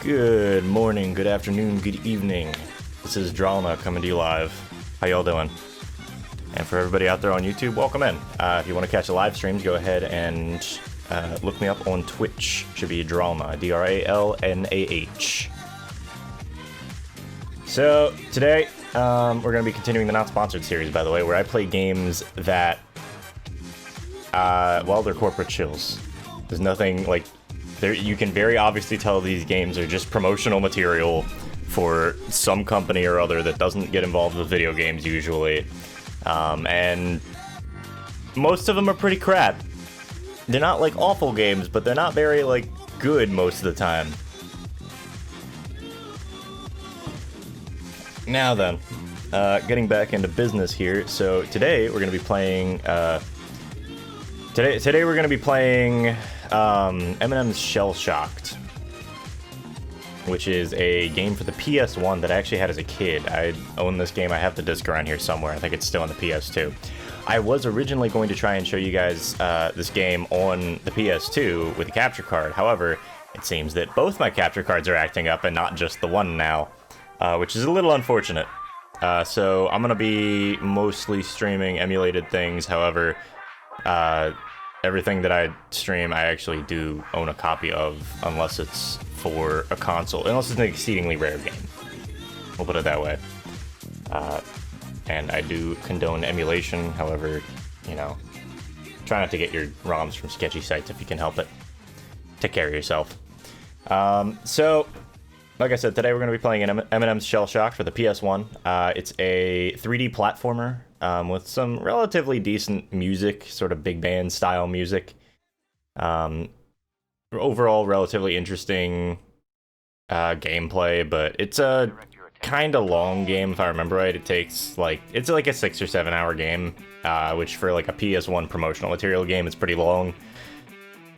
Good morning, good afternoon, good evening. This is Dralna coming to you live. How y'all doing? And for everybody out there on YouTube, welcome in. If you want to catch the live streams, go ahead and look me up on Twitch. Should be Dralna, D-R-A-L-N-A-H. So today, we're going to be continuing the Not Sponsored series, by the way, where I play games that, well, they're corporate chills. There's nothing like... You can very obviously tell these games are just promotional material for some company or other that doesn't get involved with video games usually. And most of them are pretty crap. They're not like awful games, but they're not very like good most of the time. Now then, getting back into business here. So today we're going to be playing. Today we're going to be playing Eminem's Shell Shocked, which is a game for the PS1 that I actually had as a kid. I own this game. I have the disc around here somewhere. I think it's still on the PS2. I was originally going to try and show you guys this game on the PS2 with a capture card. However, it seems that both my capture cards are acting up and not just the one now, which is a little unfortunate. So I'm going to be mostly streaming emulated things. However, everything that I stream, I actually do own a copy of, unless it's for a console, unless it's an exceedingly rare game. We'll put it that way. And I do condone emulation, however, you know, try not to get your ROMs from sketchy sites if you can help it. Take care of yourself. So, like I said, today we're going to be playing Eminem's Shell Shocked for the PS1. It's a 3D platformer with some relatively decent music, sort of big band style music. Overall, relatively interesting gameplay, but it's a kind of long game if I remember right. It's like a 6 or 7 hour game, which for like a PS1 promotional material game is pretty long.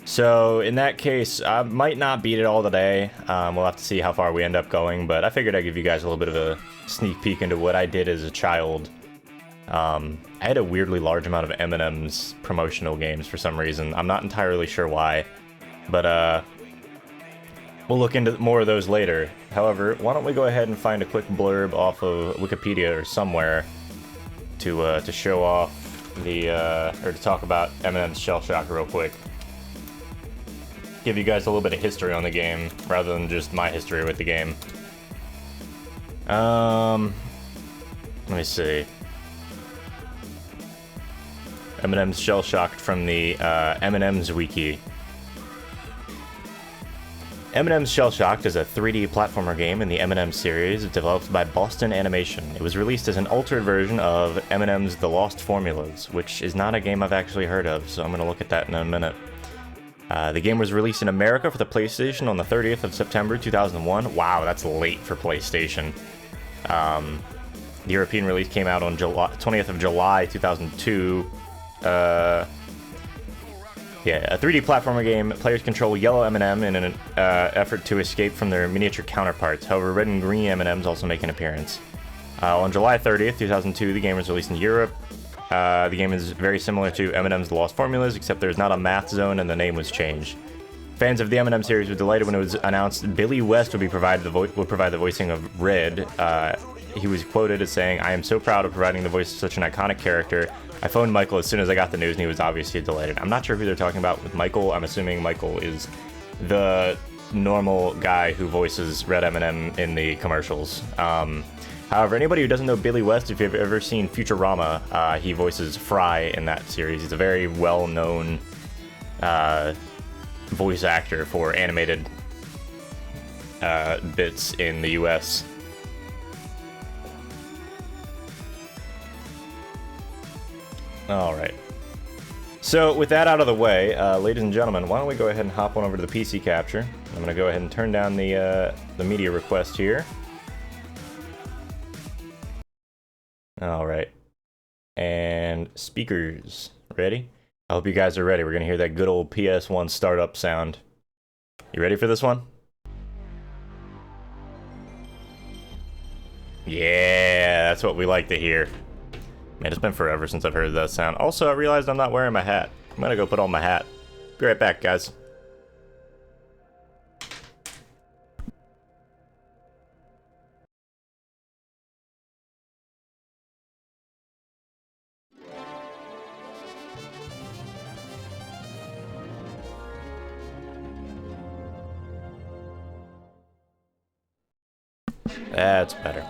So in that case, I might not beat it all today. We'll have to see how far we end up going, but I figured I'd give you guys a little bit of a sneak peek into what I did as a child. I had a weirdly large amount of Eminem's promotional games for some reason. I'm not entirely sure why, but we'll look into more of those later. However, why don't we go ahead and find a quick blurb off of Wikipedia or somewhere to show off the or to talk about Eminem's Shell Shock real quick. Give you guys a little bit of history on the game rather than just my history with the game. Let me see. Eminem's Shell Shocked from the Eminem's Wiki. Eminem's Shell Shocked is a 3D platformer game in the Eminem series developed by Boston Animation. It was released as an altered version of Eminem's The Lost Formulas, which is not a game I've actually heard of, so I'm going to look at that in a minute. The game was released in America for the PlayStation on the 30th of September 2001. Wow, that's late for PlayStation. The European release came out on 20th of July 2002. Yeah, a 3D platformer game. Players control yellow Eminem in an effort to escape from their miniature counterparts. However, red and green M&Ms also make an appearance. On July 30th, 2002, the game was released in Europe. The game is very similar to Eminem's The Lost Formulas, except there's not a math zone and the name was changed. Fans of the Eminem series were delighted when it was announced Billy West would provide the voicing of Red. He was quoted as saying, "I am so proud of providing the voice of such an iconic character. I phoned Michael as soon as I got the news and he was obviously delighted." I'm not sure who they're talking about with Michael. I'm assuming Michael is the normal guy who voices Red Eminem in the commercials. However, anybody who doesn't know Billy West, if you've ever seen Futurama, he voices Fry in that series. He's a very well-known voice actor for animated bits in the US. Alright. So, with that out of the way, ladies and gentlemen, why don't we go ahead and hop on over to the PC capture. I'm going to go ahead and turn down the media request here. Alright. And speakers. Ready? I hope you guys are ready. We're going to hear that good old PS1 startup sound. You ready for this one? Yeah, that's what we like to hear. Man, it's been forever since I've heard that sound. Also, I realized I'm not wearing my hat. I'm gonna go put on my hat. Be right back, guys. That's better.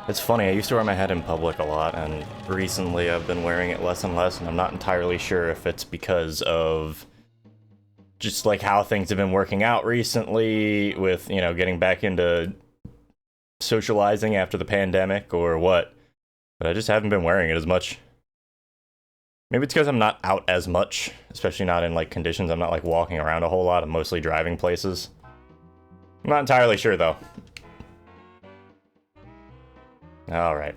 It's funny, I used to wear my hat in public a lot, and recently I've been wearing it less and less, and I'm not entirely sure if it's because of just like how things have been working out recently with, you know, getting back into socializing after the pandemic or what. But I just haven't been wearing it as much. Maybe it's because I'm not out as much, especially not in like conditions. I'm not like walking around a whole lot. I'm mostly driving places. I'm not entirely sure though. All right.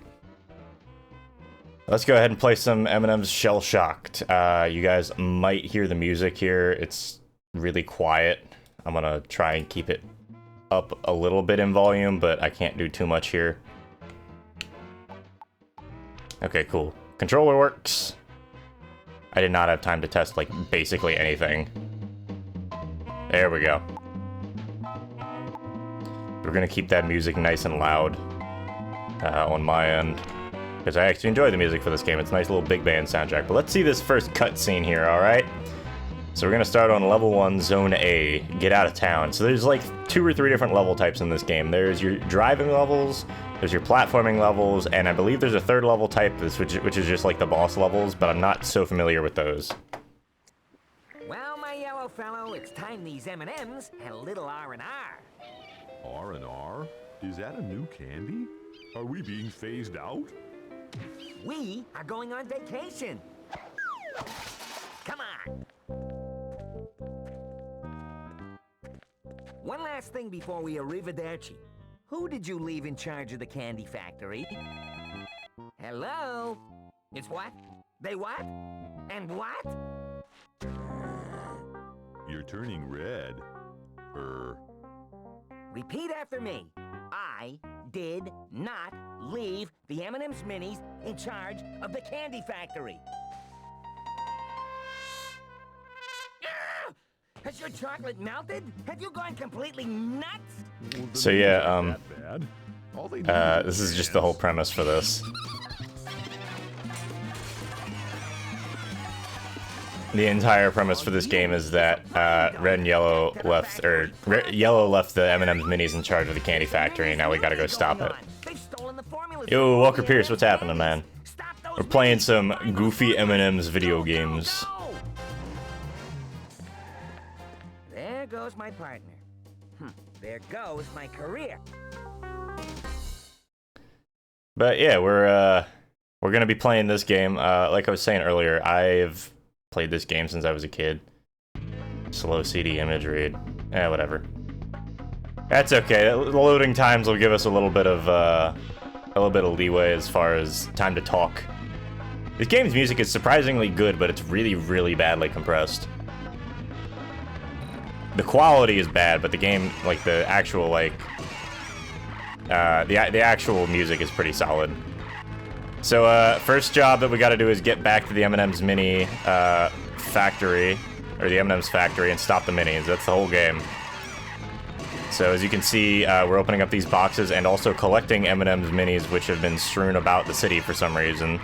Let's go ahead and play some Eminem's Shell Shocked. You guys might hear the music here. It's really quiet. I'm gonna try and keep it up a little bit in volume, but I can't do too much here. Okay, cool. Controller works. I did not have time to test, like, basically anything. There we go. We're gonna keep that music nice and loud on my end, because I actually enjoy the music for this game. It's a nice little big band soundtrack. But let's see this first cutscene here, alright? So we're gonna start on level 1, Zone A, Get Out of Town. So there's like 2 or 3 different level types in this game. There's your driving levels, there's your platforming levels, and I believe there's a 3rd level type, which is just like the boss levels, but I'm not so familiar with those. Well, my yellow fellow, it's time these M&Ms had a little R&R. R&R? Is that a new candy? Are we being phased out? We are going on vacation. Come on. One last thing before we arrivederci. Who did you leave in charge of the candy factory? Hello? It's what? They what? And what? You're turning red. Repeat after me. I did not leave the M&M's Minis in charge of the candy factory. Has your chocolate melted? Have you gone completely nuts? So yeah, Bad. this is just the whole premise for this. The entire premise for this game is that Red and Yellow left, Yellow left the M&M's Minis in charge of the candy factory, and now we gotta go stop it. Yo, Walker Pierce, what's happening, man? We're playing some goofy M&M's video games. There goes my partner. There goes my career. But yeah, we're gonna be playing this game. Like I was saying earlier, I've played this game since I was a kid. Slow CD image read. Whatever. That's okay. The loading times will give us a little bit of leeway as far as time to talk. This game's music is surprisingly good, but it's really, really badly compressed. The quality is bad, but the game, like the actual, like, the actual music is pretty solid. So, first job that we gotta do is get back to the M&M's Mini, factory, or the M&M's factory, and stop the minis. That's the whole game. So, as you can see, we're opening up these boxes and also collecting M&M's Minis, which have been strewn about the city for some reason.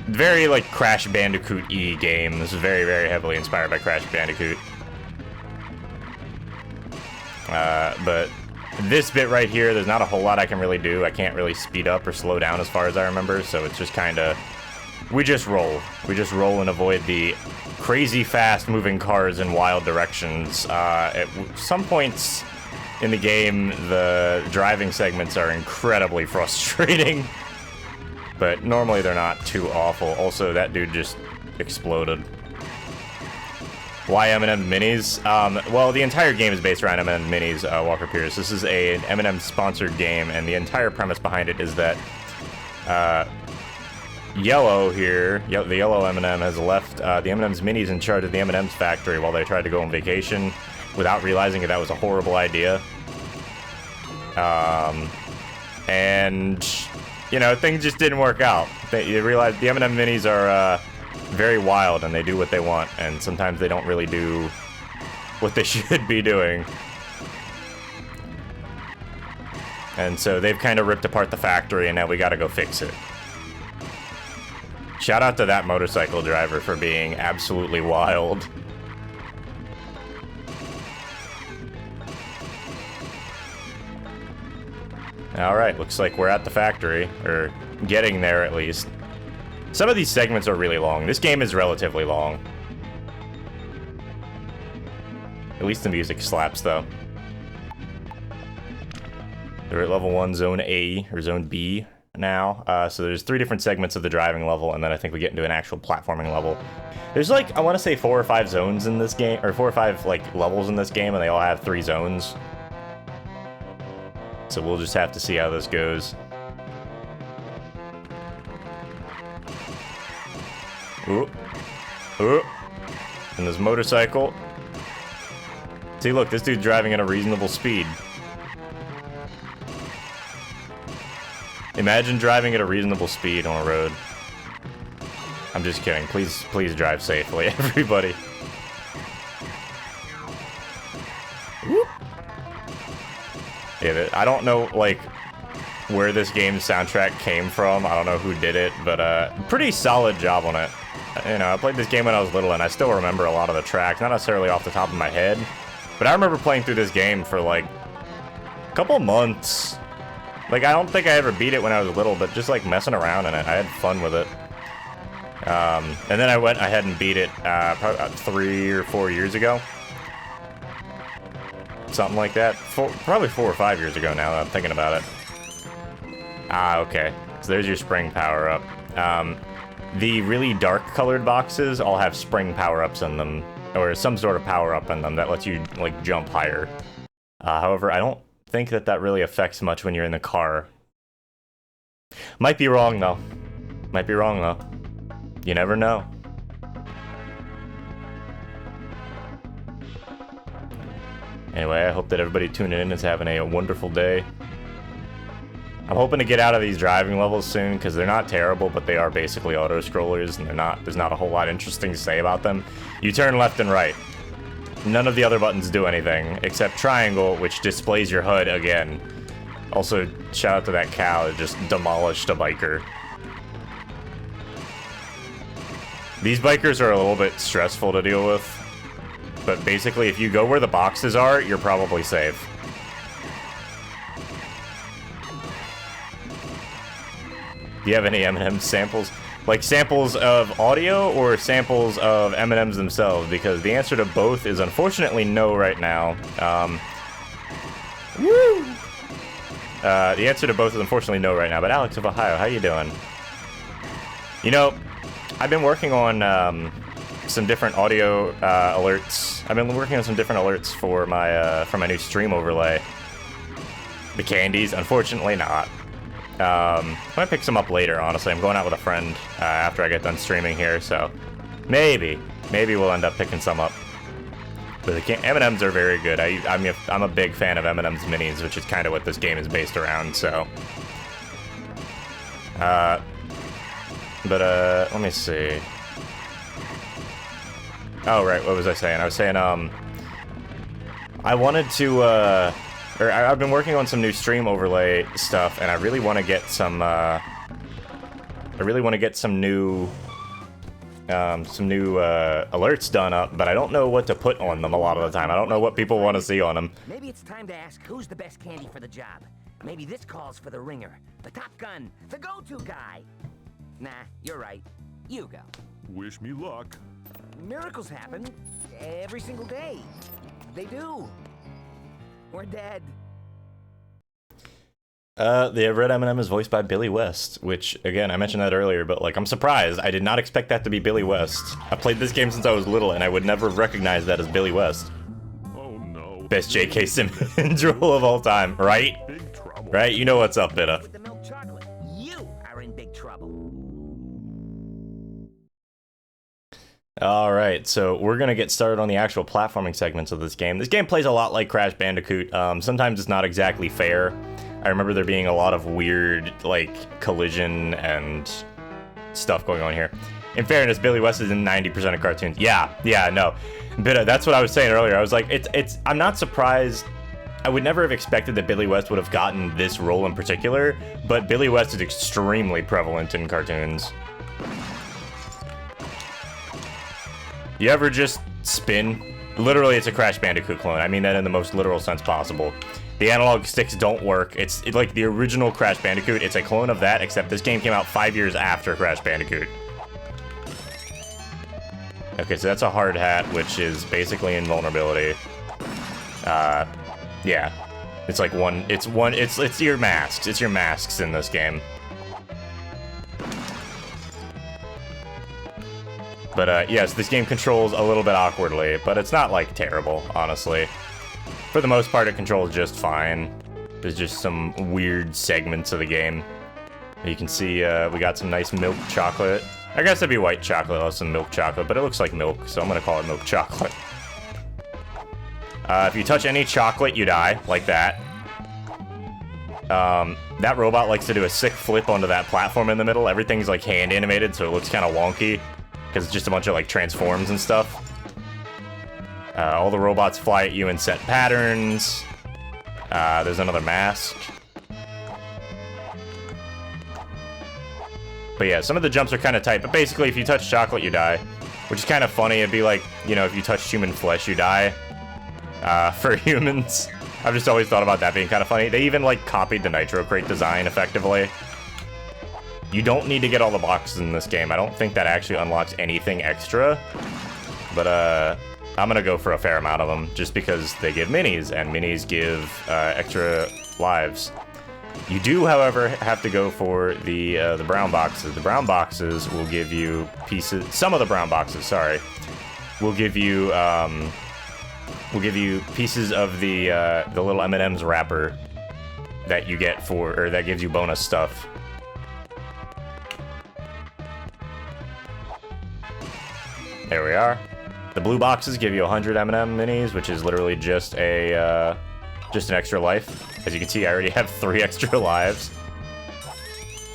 Very, like, Crash Bandicoot-y game. This is very, very heavily inspired by Crash Bandicoot. But this bit right here, there's not a whole lot I can really do. I can't really speed up or slow down as far as I remember, so it's just kind of... We just roll. We just roll and avoid the crazy fast-moving cars in wild directions. At some points in the game, the driving segments are incredibly frustrating. But normally they're not too awful. Also, that dude just exploded. Why M&M Minis? Well, the entire game is based around M&M Minis, Walker Pierce. This is an M&M sponsored game, and the entire premise behind it is that Yellow here, the yellow M&M, has left the M&M's Minis in charge of the M&M's factory while they tried to go on vacation without realizing that was a horrible idea. And... you know, things just didn't work out. You realize the M&M Minis are very wild, and they do what they want, and sometimes they don't really do what they should be doing. And so they've kind of ripped apart the factory, and now we gotta go fix it. Shout out to that motorcycle driver for being absolutely wild. Alright, looks like we're at the factory, or getting there at least. Some of these segments are really long. This game is relatively long. At least the music slaps, though. We're at level 1, Zone A, or Zone B now. So there's 3 different segments of the driving level, and then I think we get into an actual platforming level. There's like, I want to say 4 or 5 zones in this game, or 4 or 5 like levels in this game, and they all have 3 zones. So we'll just have to see how this goes. Ooh. Ooh. And this motorcycle. See, look, this dude's driving at a reasonable speed. Imagine driving at a reasonable speed on a road. I'm just kidding. Please drive safely, everybody. Whoop. Yeah, I don't know, like, where this game's soundtrack came from. I don't know who did it, but pretty solid job on it. You know, I played this game when I was little, and I still remember a lot of the tracks. Not necessarily off the top of my head, but I remember playing through this game for, like, a couple months. Like, I don't think I ever beat it when I was little, but just, like, messing around in it. I had fun with it. And then I went ahead and beat it probably about 3 or 4 years ago. Something like that. Probably 4 or 5 years ago now that I'm thinking about it. Ah, okay. So there's your spring power-up. The really dark-colored boxes all have spring power-ups in them, or some sort of power-up in them that lets you, like, jump higher. However, I don't think that really affects much when you're in the car. Might be wrong, though. Might be wrong, though. You never know. Anyway, I hope that everybody tuning in is having a wonderful day. I'm hoping to get out of these driving levels soon, because they're not terrible, but they are basically auto-scrollers, and there's not a whole lot interesting to say about them. You turn left and right. None of the other buttons do anything, except triangle, which displays your HUD again. Also, shout out to that cow that just demolished a biker. These bikers are a little bit stressful to deal with, but basically, if you go where the boxes are, you're probably safe. Do you have any M&M samples? Like samples of audio or samples of M&Ms themselves? Because the answer to both is unfortunately no right now. Woo! The answer to both is unfortunately no right now. But Alex of Ohio, how you doing? You know, I've been working on some different audio alerts. I've been working on some different alerts for my new stream overlay. The candies, unfortunately not. I might pick some up later, honestly. I'm going out with a friend after I get done streaming here, so maybe we'll end up picking some up. But the M&Ms are very good. I'm a big fan of M&M's minis, which is kind of what this game is based around, so. Let me see. Oh, right, what was I saying? I was saying, I wanted to, I've been working on some new stream overlay stuff, and I really want to get some, new alerts done up, but I don't know what to put on them a lot of the time. I don't know what people want to see on them. Maybe it's time to ask who's the best candy for the job. Maybe this calls for the ringer, the top gun, the go-to guy. Nah, you're right. You go. Wish me luck. Miracles happen every single day. They do. We're dead. The red M&M is voiced by Billy West, which, again, I mentioned that earlier, but, like, I'm surprised. I did not expect that to be Billy West. I played this game since I was little, and I would never have recognized that as Billy West. Oh, no. Best J.K. Simmons role of all time, right? Big trouble. Right? You know what's up, Bitta. With the milk chocolate, you are in big trouble. Alright, so we're gonna get started on the actual platforming segments of this game. This game plays a lot like Crash Bandicoot. Sometimes it's not exactly fair. I remember there being a lot of weird, like, collision and stuff going on here. In fairness, Billy West is in 90% of cartoons. Yeah, no. But that's what I was saying earlier. I was like, I'm not surprised. I would never have expected that Billy West would have gotten this role in particular, but Billy West is extremely prevalent in cartoons. You ever just spin? Literally, it's a Crash Bandicoot clone. I mean that in the most literal sense possible. The analog sticks don't work. It's like the original Crash Bandicoot. It's a clone of that, except this game came out 5 years after Crash Bandicoot. Okay, so that's a hard hat, which is basically invulnerability. Yeah. It's like it's your masks. It's your masks in this game. But, yes, this game controls a little bit awkwardly, but it's not, like, terrible, honestly. For the most part, it controls just fine. There's just some weird segments of the game. You can see, we got some nice milk chocolate. I guess it'd be white chocolate or some milk chocolate, but it looks like milk, so I'm gonna call it milk chocolate. If you touch any chocolate, you die, like that. That robot likes to do a sick flip onto that platform in the middle. Everything's, like, hand animated, so it looks kind of wonky. Because it's just a bunch of, like, transforms and stuff. All the robots fly at you in set patterns. There's another mask. But yeah, some of the jumps are kind of tight. But basically, if you touch chocolate, you die. Which is kind of funny. It'd be like, you know, if you touch human flesh, you die. For humans. I've just always thought about that being kind of funny. They even, like, copied the Nitro Crate design, effectively. You don't need to get all the boxes in this game. I don't think that actually unlocks anything extra. But, I'm gonna go for a fair amount of them, just because they give minis, and minis give, extra lives. You do, however, have to go for the brown boxes. The brown boxes will give you pieces... Some of the brown boxes, sorry, will give you pieces of the little M&M's wrapper that you get for... Or that gives you bonus stuff. There we are. The blue boxes give you 100 M&M minis, which is literally just an extra life. As you can see, I already have 3 extra lives.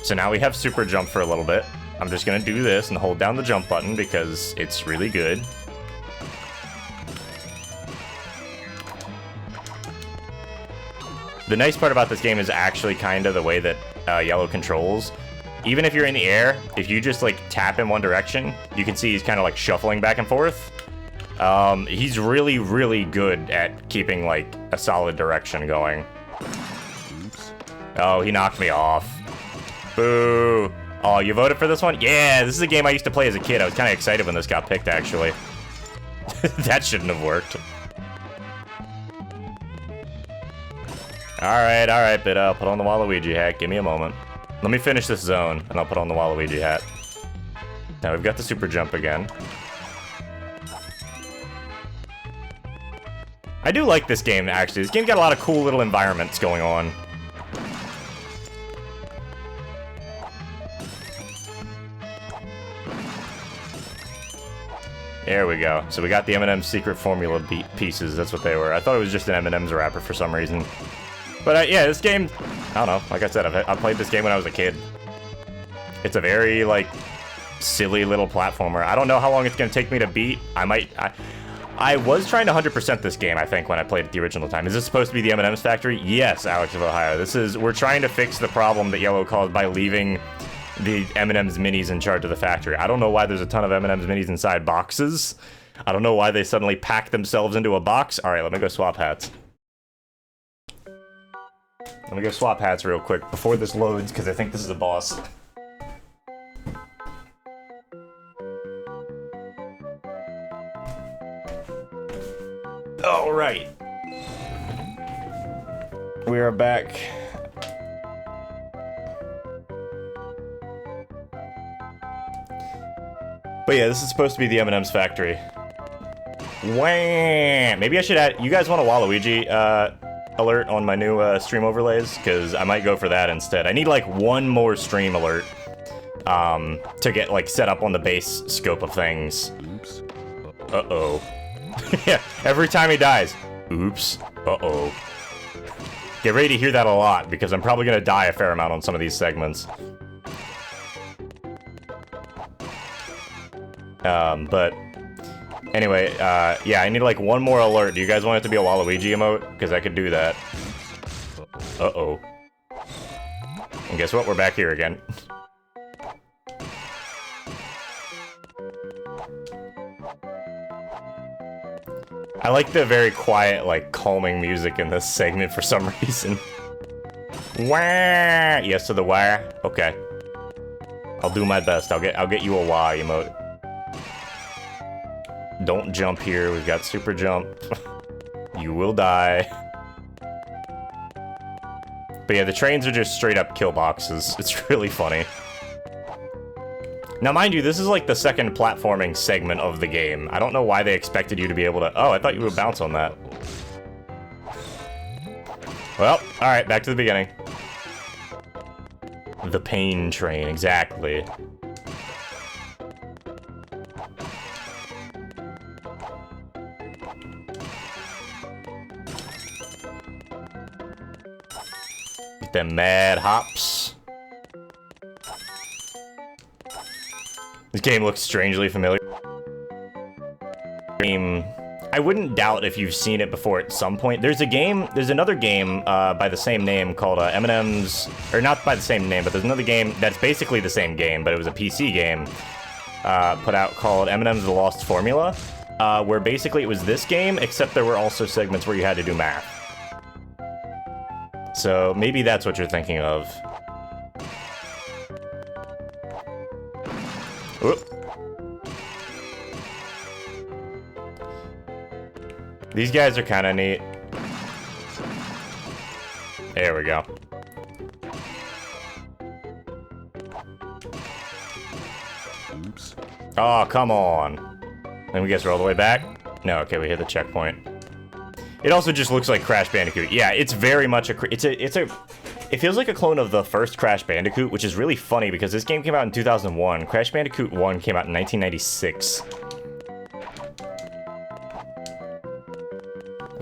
So now we have super jump for a little bit. I'm just gonna do this and hold down the jump button because it's really good. The nice part about this game is actually kind of the way that Yellow controls. Even if you're in the air, if you just, like, tap in one direction, you can see he's kind of, like, shuffling back and forth. He's really, really good at keeping, like, a solid direction going. Oops. Oh, he knocked me off. Boo. Oh, you voted for this one? Yeah, this is a game I used to play as a kid. I was kind of excited when this got picked, actually. That shouldn't have worked. Alright, but I'll put on the Waluigi hat. Give me a moment. Let me finish this zone, and I'll put on the Waluigi hat. Now we've got the super jump again. I do like this game, actually. This game's got a lot of cool little environments going on. There we go. So we got the M&M's secret formula pieces. That's what they were. I thought it was just an M&M's wrapper for some reason. But yeah, this game, I don't know. Like I said, I played this game when I was a kid. It's a very, like, silly little platformer. I don't know how long it's going to take me to beat. I was trying to 100% this game, I think, when I played it the original time. Is this supposed to be the M&M's factory? Yes, Alex of Ohio. We're trying to fix the problem that Yellow caused by leaving the M&M's minis in charge of the factory. I don't know why there's a ton of M&M's minis inside boxes. I don't know why they suddenly packed themselves into a box. All right, let me go swap hats. Let me go swap hats real quick before this loads, because I think this is a boss. All right. We are back. But yeah, this is supposed to be the M&M's factory. Wham! Maybe I should add... You guys want a Waluigi alert on my new stream overlays? Because I might go for that instead. I need, like, one more stream alert to get, like, set up on the base scope of things. Oops. Uh-oh. Yeah, every time he dies. Oops. Uh-oh. Get ready to hear that a lot, because I'm probably gonna die a fair amount on some of these segments. But... Anyway, yeah, I need, like, one more alert. Do you guys want it to be a Waluigi emote? Because I could do that. Uh-oh. And guess what? We're back here again. I like the very quiet, like, calming music in this segment for some reason. Wah! Yes to the wah. Okay. I'll do my best. I'll get you a wah emote. Don't jump here. We've got super jump. You will die. But yeah, the trains are just straight up kill boxes. It's really funny. Now, mind you, this is like the second platforming segment of the game. I don't know why they expected you to be able to... Oh, I thought you would bounce on that. Well, alright, back to the beginning. The pain train, exactly. The mad hops. This game looks strangely familiar. I wouldn't doubt if you've seen it before at some point. There's another game by the same name called M&M's, or not by the same name, but there's another game that's basically the same game, but it was a PC game put out called M&M's The Lost Formula, where basically it was this game, except there were also segments where you had to do math. So maybe that's what you're thinking of. Oop. These guys are kind of neat. There we go. Oops. Oh, come on. Then we guess we're all the way back? No, okay, we hit the checkpoint. It also just looks like Crash Bandicoot. Yeah, it's very much it feels like a clone of the first Crash Bandicoot, which is really funny because this game came out in 2001. Crash Bandicoot 1 came out in 1996.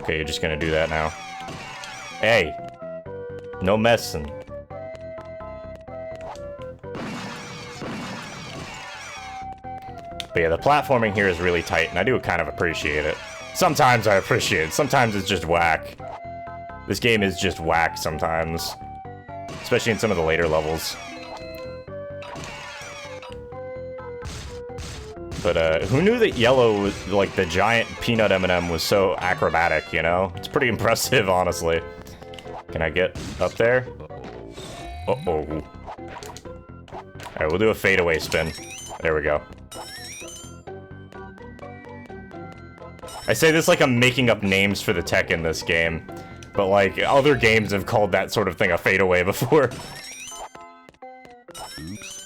Okay, you're just gonna do that now. Hey, no messing. But yeah, the platforming here is really tight, and I do kind of appreciate it. Sometimes I appreciate it. Sometimes it's just whack. This game is just whack sometimes. Especially in some of the later levels. But, who knew that yellow, was, like, the giant peanut M&M was so acrobatic, you know? It's pretty impressive, honestly. Can I get up there? Uh-oh. Alright, we'll do a fadeaway spin. There we go. I say this like I'm making up names for the tech in this game. But, like, other games have called that sort of thing a fadeaway before. Oops.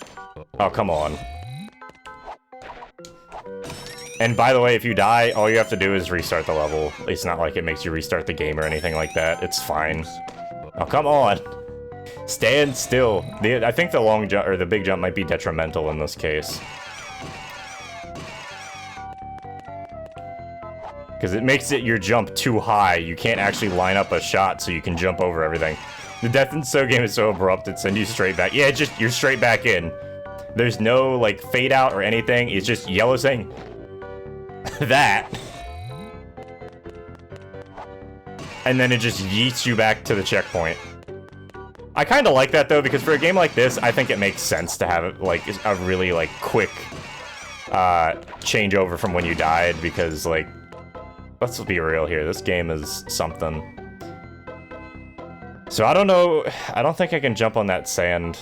Oh, come on. And by the way, if you die, all you have to do is restart the level. It's not like it makes you restart the game or anything like that. It's fine. Oh, come on. Stand still. I think the long jump, or the big jump might be detrimental in this case. Because it makes your jump too high. You can't actually line up a shot so you can jump over everything. The Death and So game is so abrupt, it sends you straight back. Yeah, you're straight back in. There's no, like, fade out or anything. It's just yellow saying that. And then it just yeets you back to the checkpoint. I kind of like that, though, because for a game like this, I think it makes sense to have, like, a really, like, quick changeover from when you died, because, like, let's be real here. This game is something. So I don't know. I don't think I can jump on that sand.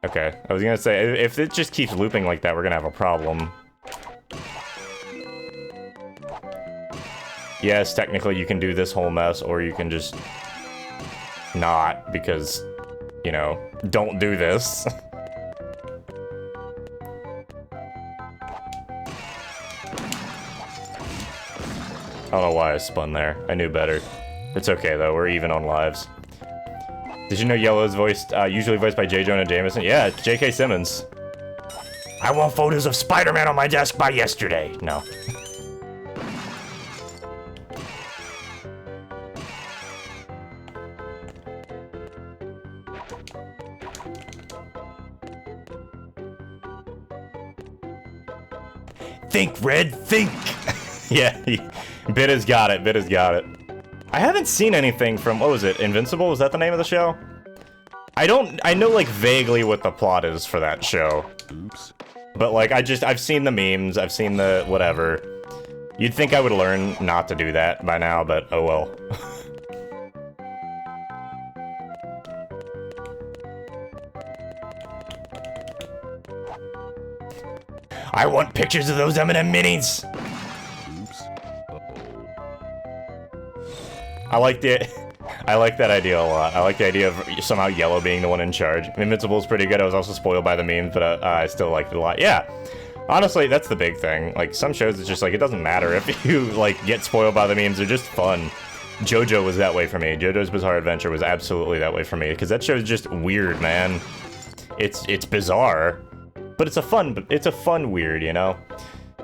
Okay. I was gonna say, if it just keeps looping like that, we're gonna have a problem. Yes, technically you can do this whole mess, or you can just not, because, you know, don't do this. I don't know why I spun there. I knew better. It's okay, though. We're even on lives. Did you know Yellow is usually voiced by J. Jonah Jameson? Yeah, it's J.K. Simmons. I want photos of Spider-Man on my desk by yesterday. No. Think, Red, think! Yeah, Bit has got it, Bit has got it. I haven't seen anything from, what was it, Invincible? Is that the name of the show? I know, like, vaguely what the plot is for that show. Oops. But, like, I've seen the memes, I've seen the whatever. You'd think I would learn not to do that by now, but oh well. I want pictures of those M&M minis! Oops. Uh-oh. I like that idea a lot. I like the idea of somehow Yellow being the one in charge. Invincible's pretty good. I was also spoiled by the memes, but I still liked it a lot. Yeah. Honestly, that's the big thing. Like, some shows, it's just like, it doesn't matter if you, like, get spoiled by the memes. They're just fun. JoJo was that way for me. JoJo's Bizarre Adventure was absolutely that way for me, because that show's just weird, man. It's bizarre, but it's a fun weird, you know?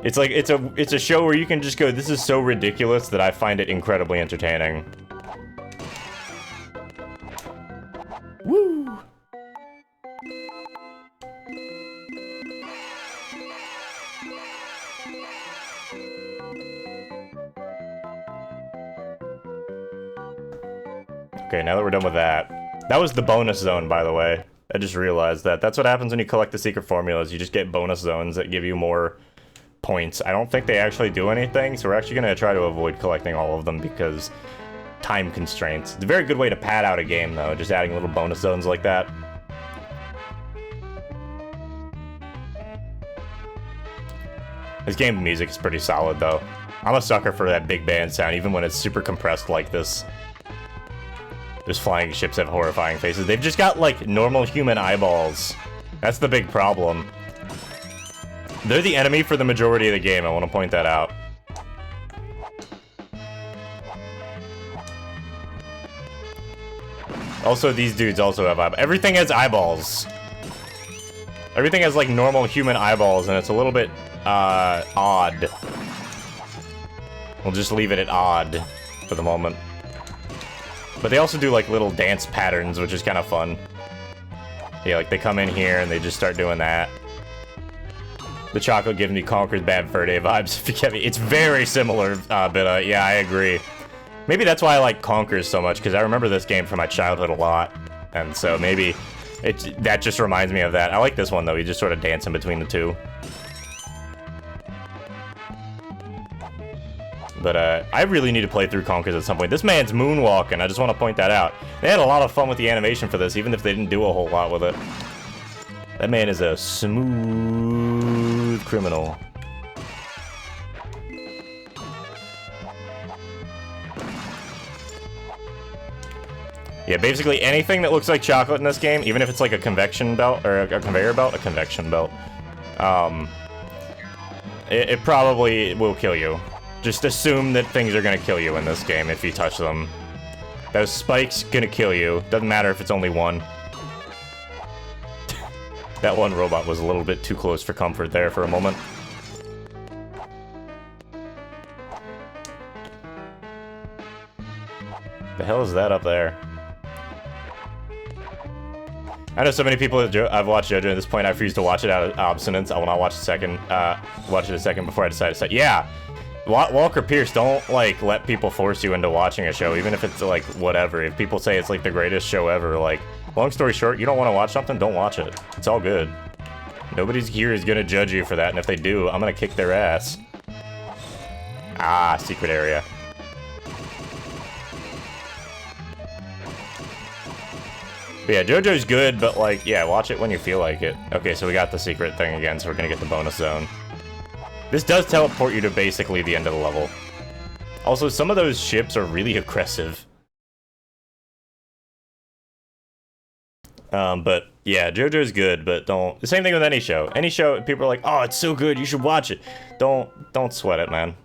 It's like, it's a show where you can just go, this is so ridiculous that I find it incredibly entertaining. Woo! Okay, now that we're done with that. That was the bonus zone, by the way. I just realized that. That's what happens when you collect the secret formulas. You just get bonus zones that give you more points. I don't think they actually do anything, so we're actually going to try to avoid collecting all of them because time constraints. It's a very good way to pad out a game, though, just adding little bonus zones like that. This game music is pretty solid, though. I'm a sucker for that big band sound, even when it's super compressed like this. Those flying ships have horrifying faces. They've just got, like, normal human eyeballs. That's the big problem. They're the enemy for the majority of the game, I want to point that out. Also, these dudes also have eyeballs. Everything has eyeballs. Everything has, like, normal human eyeballs, and it's a little bit, odd. We'll just leave it at odd for the moment. But they also do, like, little dance patterns, which is kind of fun. Yeah, like, they come in here and they just start doing that. The chocolate gives me Conker's Bad Fur Day vibes, if you get me. It's very similar, but, yeah, I agree. Maybe that's why I like Conkers so much, because I remember this game from my childhood a lot. And so maybe that just reminds me of that. I like this one, though. You just sort of dance in between the two. But, I really need to play through Conkers at some point. This man's moonwalking, I just want to point that out. They had a lot of fun with the animation for this, even if they didn't do a whole lot with it. That man is a smooth criminal. Yeah, basically anything that looks like chocolate in this game, even if it's like a convection belt, or a conveyor belt, a convection belt, it probably will kill you. Just assume that things are gonna kill you in this game if you touch them. Those spikes gonna kill you. Doesn't matter if it's only one. That one robot was a little bit too close for comfort there for a moment. The hell is that up there? I know so many people I've watched JoJo at this point. I refuse to watch it out of obstinance. I will not watch it a second before I decide to say, yeah. Walker Pierce, don't, like, let people force you into watching a show, even if it's, like, whatever. If people say it's, like, the greatest show ever, like, long story short, you don't want to watch something, don't watch it. It's all good. Nobody's here is gonna judge you for that, and if they do, I'm gonna kick their ass. Ah, secret area. But yeah, JoJo's good, but, like, yeah, watch it when you feel like it. Okay, so we got the secret thing again, so we're gonna get the bonus zone. This does teleport you to basically the end of the level. Also, some of those ships are really aggressive. But yeah, JoJo's good, but don't... The same thing with any show. Any show, people are like, oh, it's so good, you should watch it. Don't sweat it, man.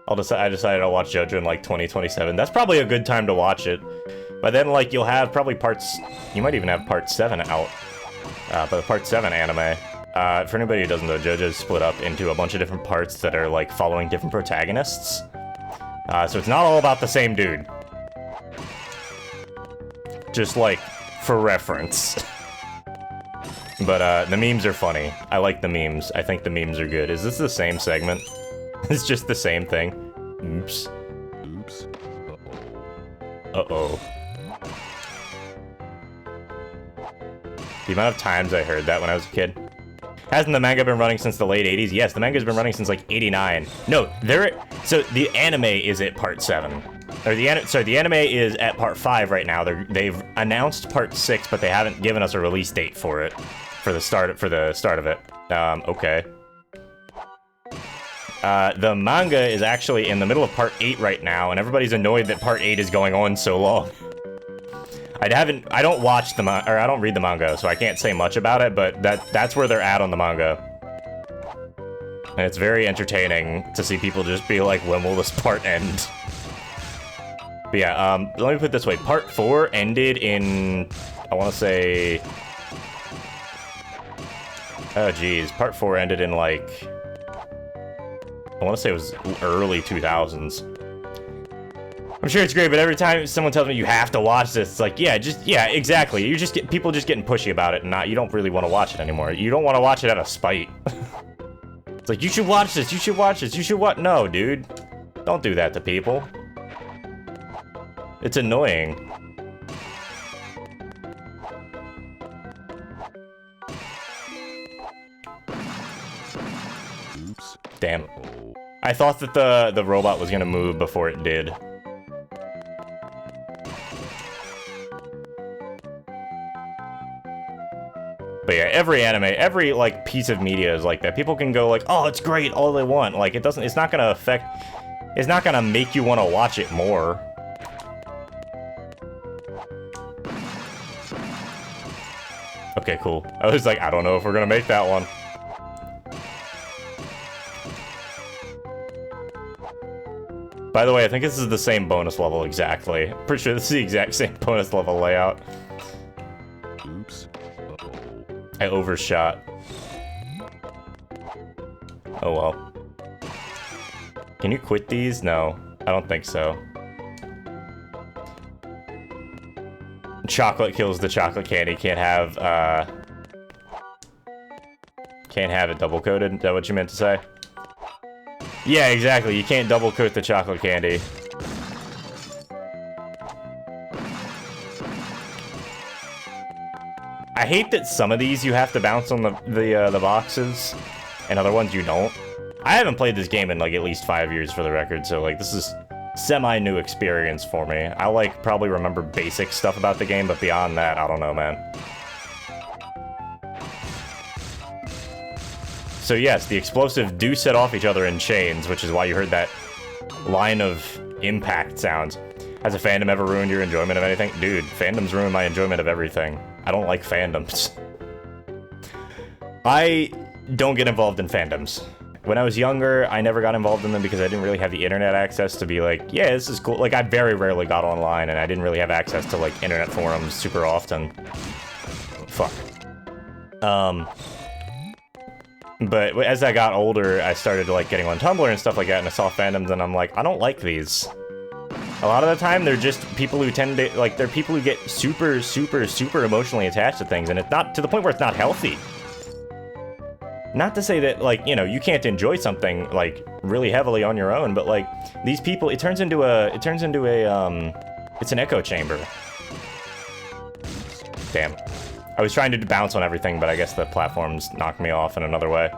I decided I'll watch JoJo in, like, 2027. That's probably a good time to watch it. But then, like, you'll have probably parts... You might even have part 7 out. But the part 7 anime... for anybody who doesn't know, JoJo's split up into a bunch of different parts that are, like, following different protagonists. So it's not all about the same dude. Just, like, for reference. But, the memes are funny. I like the memes. I think the memes are good. Is this the same segment? It's just the same thing. Oops. Oops. Uh-oh. The amount of times I heard that when I was a kid. Hasn't the manga been running since the late 80s? Yes, the manga's been running since like 89. No, so the anime is at part 7. Or the anime is at part 5 right now. They've announced part 6, but they haven't given us a release date for it. For the start of it. Okay. The manga is actually in the middle of part 8 right now, and everybody's annoyed that part 8 is going on so long. I don't watch I don't read the manga, so I can't say much about it, but that's where they're at on the manga. And it's very entertaining to see people just be like, when will this part end? But yeah, let me put it this way. Part 4 ended in, I want to say... Oh, geez. Part 4 ended in, like... I want to say it was early 2000s. I'm sure it's great, but every time someone tells me you have to watch this, it's like, yeah, exactly. You just get people just getting pushy about it, and you don't really want to watch it anymore. You don't want to watch it out of spite. It's like, you should watch this, you should watch this, you should watch... No, dude. Don't do that to people. It's annoying. Oops. Damn. I thought that the robot was gonna move before it did. But yeah, every like piece of media is like that. People can go like, oh, it's great, all they want. Like it's not gonna make you want to watch it more. Okay, cool. I was like, I don't know if we're gonna make that one. By the way, I think this is the same bonus level exactly. Pretty sure this is the exact same bonus level layout. Oops. Uh-oh. I overshot. Oh well. Can you quit these? No, I don't think so. Chocolate kills the chocolate candy. Can't have it double coated. Is that what you meant to say? Yeah, exactly. You can't double coat the chocolate candy. I hate that some of these you have to bounce on the boxes, and other ones you don't. I haven't played this game in like at least 5 years for the record, so like this is semi-new experience for me. I like probably remember basic stuff about the game, but beyond that, I don't know, man. So yes, the explosives do set off each other in chains, which is why you heard that line of impact sounds. Has a fandom ever ruined your enjoyment of anything? Dude, fandoms ruin my enjoyment of everything. I don't like fandoms. I don't get involved in fandoms. When I was younger, I never got involved in them because I didn't really have the internet access to be like, yeah, this is cool. Like, I very rarely got online, and I didn't really have access to, like, internet forums super often. Fuck. But as I got older, I started, like, getting on Tumblr and stuff like that, and I saw fandoms, and I'm like, I don't like these. A lot of the time, they're just people who tend to, like, they're people who get super, super, super emotionally attached to things, and it's not to the point where it's not healthy. Not to say that, like, you know, you can't enjoy something, like, really heavily on your own, but, like, these people, it's an echo chamber. Damn. I was trying to bounce on everything, but I guess the platforms knocked me off in another way.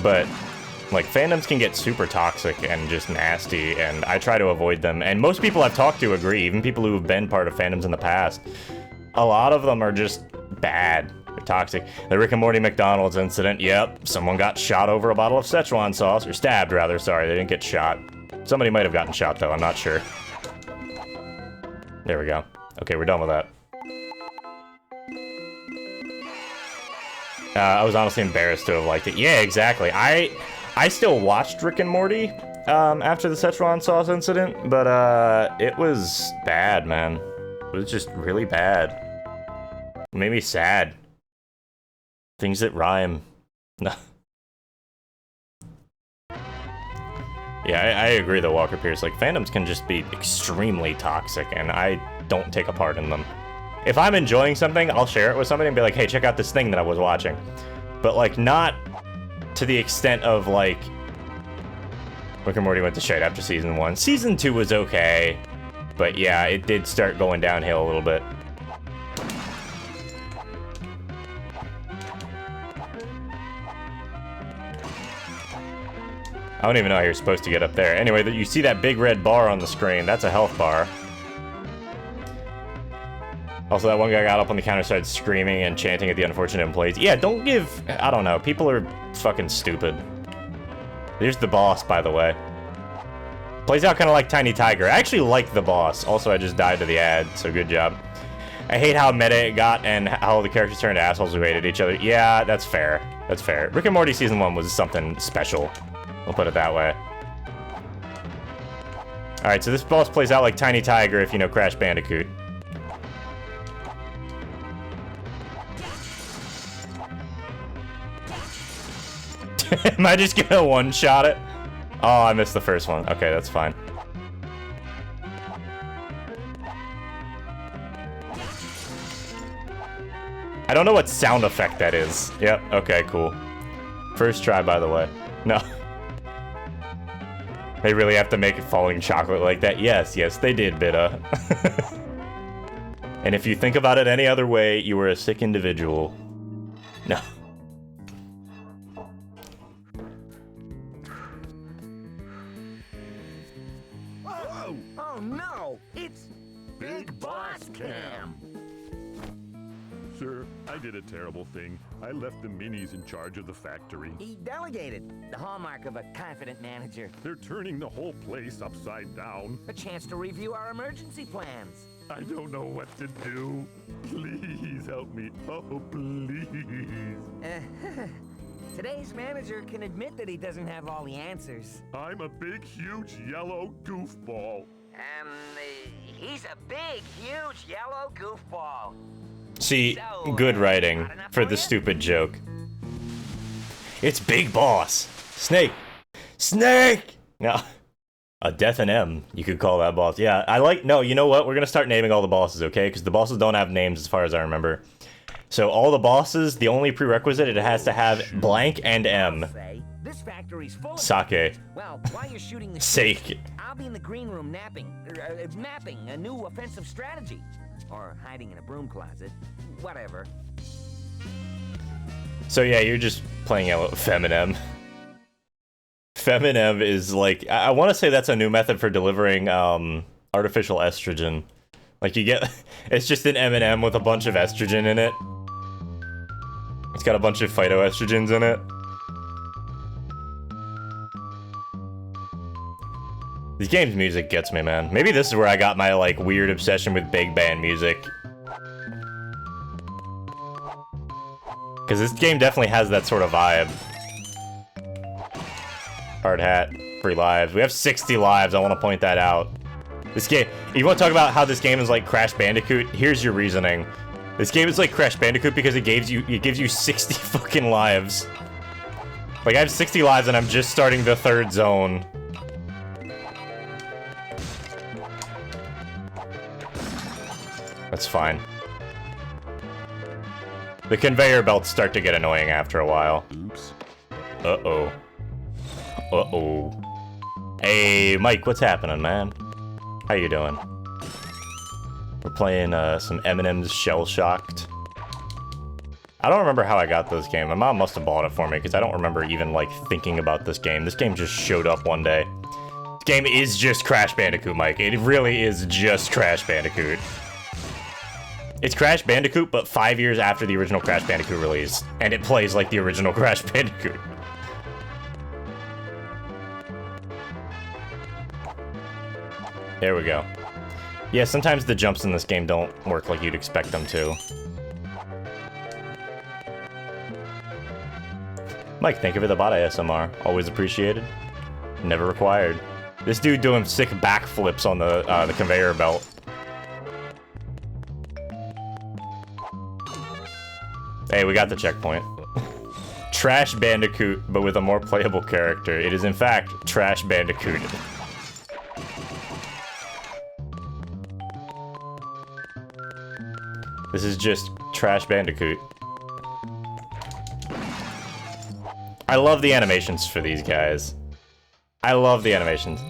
But, like, fandoms can get super toxic and just nasty, and I try to avoid them. And most people I've talked to agree, even people who have been part of fandoms in the past. A lot of them are just bad. They're toxic. The Rick and Morty McDonald's incident, yep. Someone got shot over a bottle of Szechuan sauce, or stabbed, rather, sorry, they didn't get shot. Somebody might have gotten shot, though, I'm not sure. There we go. Okay, we're done with that. I was honestly embarrassed to have liked it. Yeah, exactly. I still watched Rick and Morty after the Szechuan sauce incident, but it was bad, man. It was just really bad. It made me sad. Things that rhyme. No. Yeah, I agree though, Walker Pierce. Like, fandoms can just be extremely toxic, and I don't take a part in them. If I'm enjoying something, I'll share it with somebody and be like, hey, check out this thing that I was watching. But, like, not to the extent of, like, Rick and Morty went to shit after Season 1. Season 2 was okay, but yeah, it did start going downhill a little bit. I don't even know how you're supposed to get up there. Anyway, you see that big red bar on the screen. That's a health bar. Also, that one guy got up on the counter, started screaming and chanting at the unfortunate employees. Yeah, don't give... I don't know. People are fucking stupid. There's the boss, by the way. Plays out kind of like Tiny Tiger. I actually like the boss. Also, I just died to the ad, so good job. I hate how meta it got and how the characters turned to assholes who hated each other. Yeah, that's fair. That's fair. Rick and Morty Season 1 was something special. We'll put it that way. Alright, so this boss plays out like Tiny Tiger if you know Crash Bandicoot. Am I just gonna one-shot it? Oh, I missed the first one. Okay, that's fine. I don't know what sound effect that is. Yep, okay, cool. First try, by the way. No. They really have to make it falling chocolate like that? Yes, yes, they did, Bitta. And if you think about it any other way, you were a sick individual. No. Oh no! It's Big Boss Cam! Sir, I did a terrible thing. I left the minis in charge of the factory. He delegated, the hallmark of a confident manager. They're turning the whole place upside down. A chance to review our emergency plans. I don't know what to do. Please help me. Oh, please. Today's manager can admit that he doesn't have all the answers. I'm a big, huge, yellow goofball. He's a big, huge, yellow goofball. See, good writing for the stupid joke. It's Big Boss. Snake. Snake! No. A Death and M, you could call that boss. Yeah, I like... No, you know what? We're gonna start naming all the bosses, okay? Because the bosses don't have names as far as I remember. So all the bosses, the only prerequisite, it has to have blank and M. This factory's full of Sake. Well, while you're shooting the Sake. I'll be in the green room mapping a new offensive strategy. Or hiding in a broom closet. Whatever. So yeah, you're just playing out Feminem. Feminem is like... I want to say that's a new method for delivering artificial estrogen. Like you get... It's just an M&M with a bunch of estrogen in it. It's got a bunch of phytoestrogens in it. This game's music gets me, man. Maybe this is where I got my, like, weird obsession with big band music. Because this game definitely has that sort of vibe. Hard hat, free lives. We have 60 lives, I want to point that out. This game, you want to talk about how this game is like Crash Bandicoot? Here's your reasoning. This game is like Crash Bandicoot because it gives you 60 fucking lives. Like, I have 60 lives and I'm just starting the third zone. That's fine. The conveyor belts start to get annoying after a while. Oops. Uh-oh. Uh-oh. Hey, Mike, what's happening, man? How you doing? We're playing some M&M's Shell Shocked. I don't remember how I got this game. My mom must have bought it for me because I don't remember even, like, thinking about this game. This game just showed up one day. This game is just Crash Bandicoot, Mike. It really is just Crash Bandicoot. It's Crash Bandicoot, but 5 years after the original Crash Bandicoot release. And it plays like the original Crash Bandicoot. There we go. Yeah, sometimes the jumps in this game don't work like you'd expect them to. Mike, thank you for the bot ASMR. Always appreciated. Never required. This dude doing sick backflips on the conveyor belt. Hey, we got the checkpoint. Trash Bandicoot, but with a more playable character. It is, in fact, Trash Bandicoot. This is just Trash Bandicoot. I love the animations for these guys. I love the animations.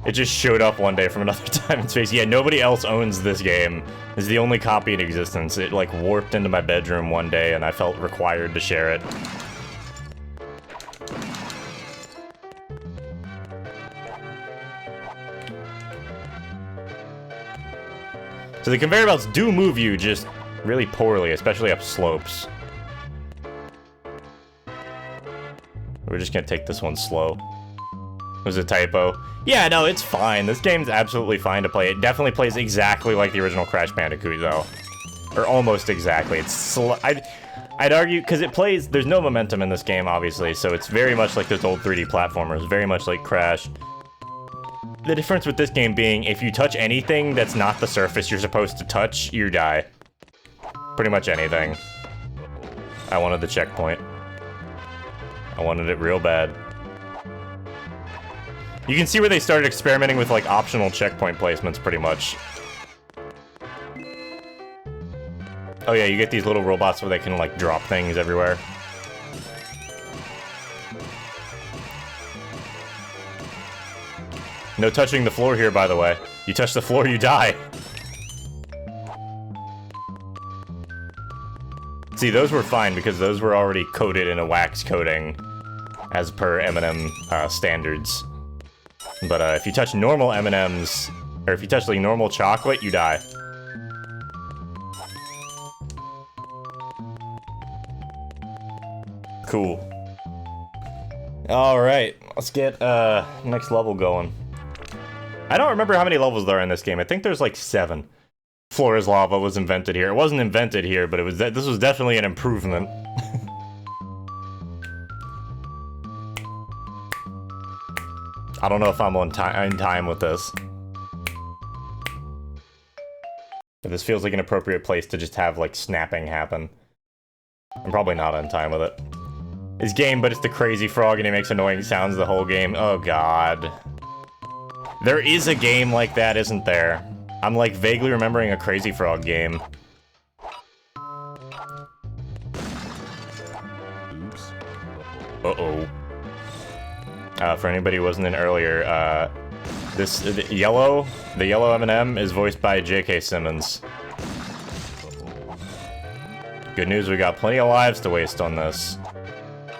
It just showed up one day from another time and space. Yeah, nobody else owns this game. It's the only copy in existence. It, like, warped into my bedroom one day, and I felt required to share it. So the conveyor belts do move you, just really poorly, especially up slopes. We're just gonna take this one slow. It was a typo. Yeah, no, it's fine. This game's absolutely fine to play. It definitely plays exactly like the original Crash Bandicoot, though. Or almost exactly. It's slow. I'd argue, because it plays... There's no momentum in this game, obviously, so it's very much like those old 3D platformers. Very much like Crash. The difference with this game being, if you touch anything that's not the surface you're supposed to touch, you die. Pretty much anything. I wanted the checkpoint. I wanted it real bad. You can see where they started experimenting with, like, optional checkpoint placements, pretty much. Oh yeah, you get these little robots where they can, like, drop things everywhere. No touching the floor here, by the way. You touch the floor, you die. See, those were fine because those were already coated in a wax coating as per M&M standards. But if you touch normal M&Ms, or if you touch like normal chocolate, you die. Cool. Alright, let's get next level going. I don't remember how many levels there are in this game. I think there's like 7. Floor is Lava was invented here. It wasn't invented here, but it was this was definitely an improvement. I don't know if I'm in time with this. But this feels like an appropriate place to just have, like, snapping happen. I'm probably not on time with it. It's game, but it's the Crazy Frog and he makes annoying sounds the whole game. Oh, God. There is a game like that, isn't there? I'm, like, vaguely remembering a Crazy Frog game. Oops. Uh-oh. For anybody who wasn't in earlier, the yellow M&M is voiced by J.K. Simmons. Good news, we got plenty of lives to waste on this.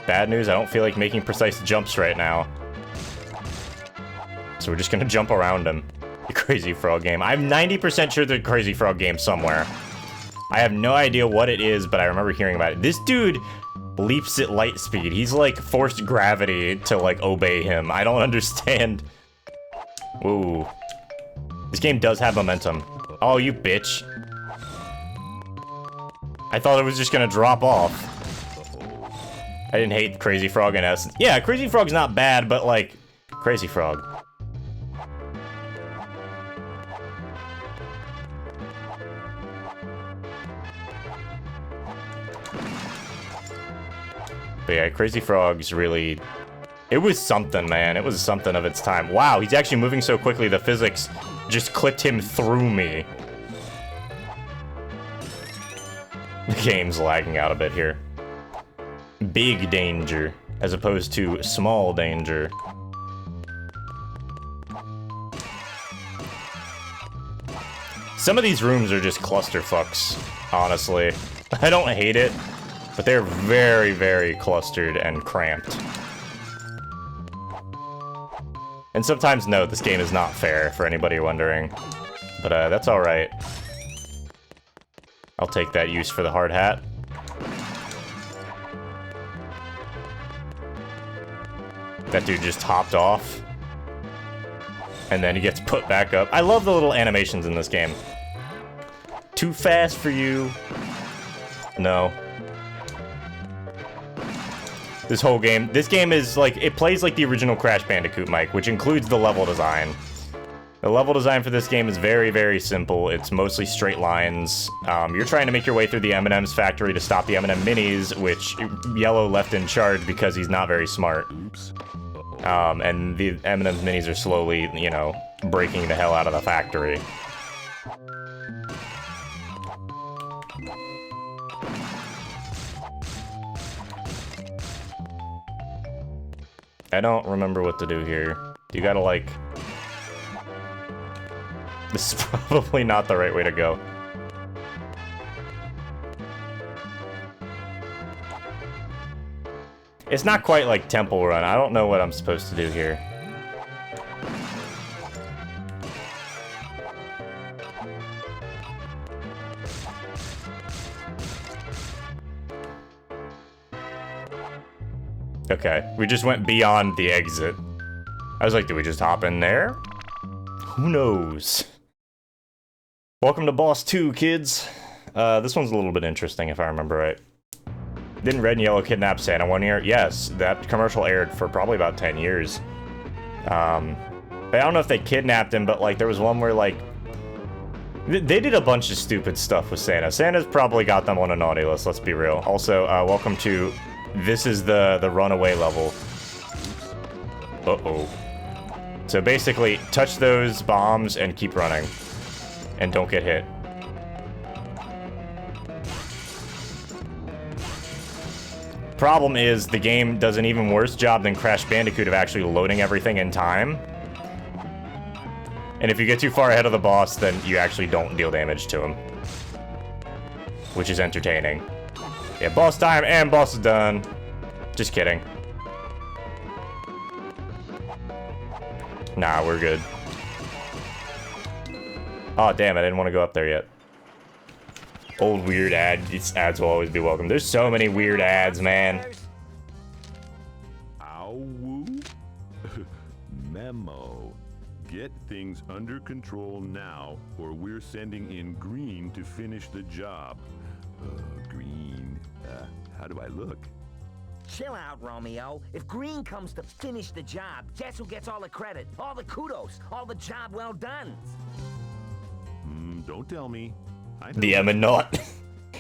Bad news, I don't feel like making precise jumps right now. So we're just gonna jump around him. The Crazy Frog game. I'm 90% sure there's a Crazy Frog game somewhere. I have no idea what it is, but I remember hearing about it. This dude leaps at light speed. He's like forced gravity to like obey him. I don't understand. Ooh. This game does have momentum. Oh, you bitch. I thought it was just gonna drop off. I didn't hate Crazy Frog in essence. Yeah, Crazy Frog's not bad, but like, Crazy Frog. But yeah, Crazy Frog's really... It was something, man. It was something of its time. Wow, he's actually moving so quickly, the physics just clipped him through me. The game's lagging out a bit here. Big danger, as opposed to small danger. Some of these rooms are just clusterfucks, honestly. I don't hate it, but they're very, very clustered and cramped. And sometimes, no, this game is not fair, for anybody wondering. But that's alright. I'll take that use for the hard hat. That dude just hopped off. And then he gets put back up. I love the little animations in this game. Too fast for you. No. This whole game, this game is like, it plays like the original Crash Bandicoot, Mike, which includes the level design. The level design for this game is very, very simple. It's mostly straight lines. You're trying to make your way through the M&M's factory to stop the M&M minis, which Yellow left in charge because he's not very smart. Oops. And the M&M's minis are slowly, you know, breaking the hell out of the factory. I don't remember what to do here. You gotta, like... This is probably not the right way to go. It's not quite like Temple Run. I don't know what I'm supposed to do here. Okay, we just went beyond the exit. I was like, do we just hop in there? Who knows? Welcome to Boss 2, kids. This one's a little bit interesting, if I remember right. Didn't Red and Yellow kidnap Santa one year? Yes, that commercial aired for probably about 10 years. I don't know if they kidnapped him, but, like, there was one where, like... They did a bunch of stupid stuff with Santa. Santa's probably got them on a naughty list, let's be real. Also, welcome to... This is the runaway level. Uh-oh. So basically, touch those bombs and keep running. And don't get hit. Problem is, the game does an even worse job than Crash Bandicoot of actually loading everything in time. And if you get too far ahead of the boss, then you actually don't deal damage to him. Which is entertaining. Yeah, boss time and boss is done. Just kidding. Nah, we're good. Oh, damn, I didn't want to go up there yet. Old weird ad. These ads will always be welcome. There's so many weird ads, man. Ow. Memo. Get things under control now, or we're sending in Green to finish the job. Green. How do I look? Chill out, Romeo. If Green comes to finish the job, guess who gets all the credit? All the kudos, all the job well done. Don't tell me. I know. The Eminot.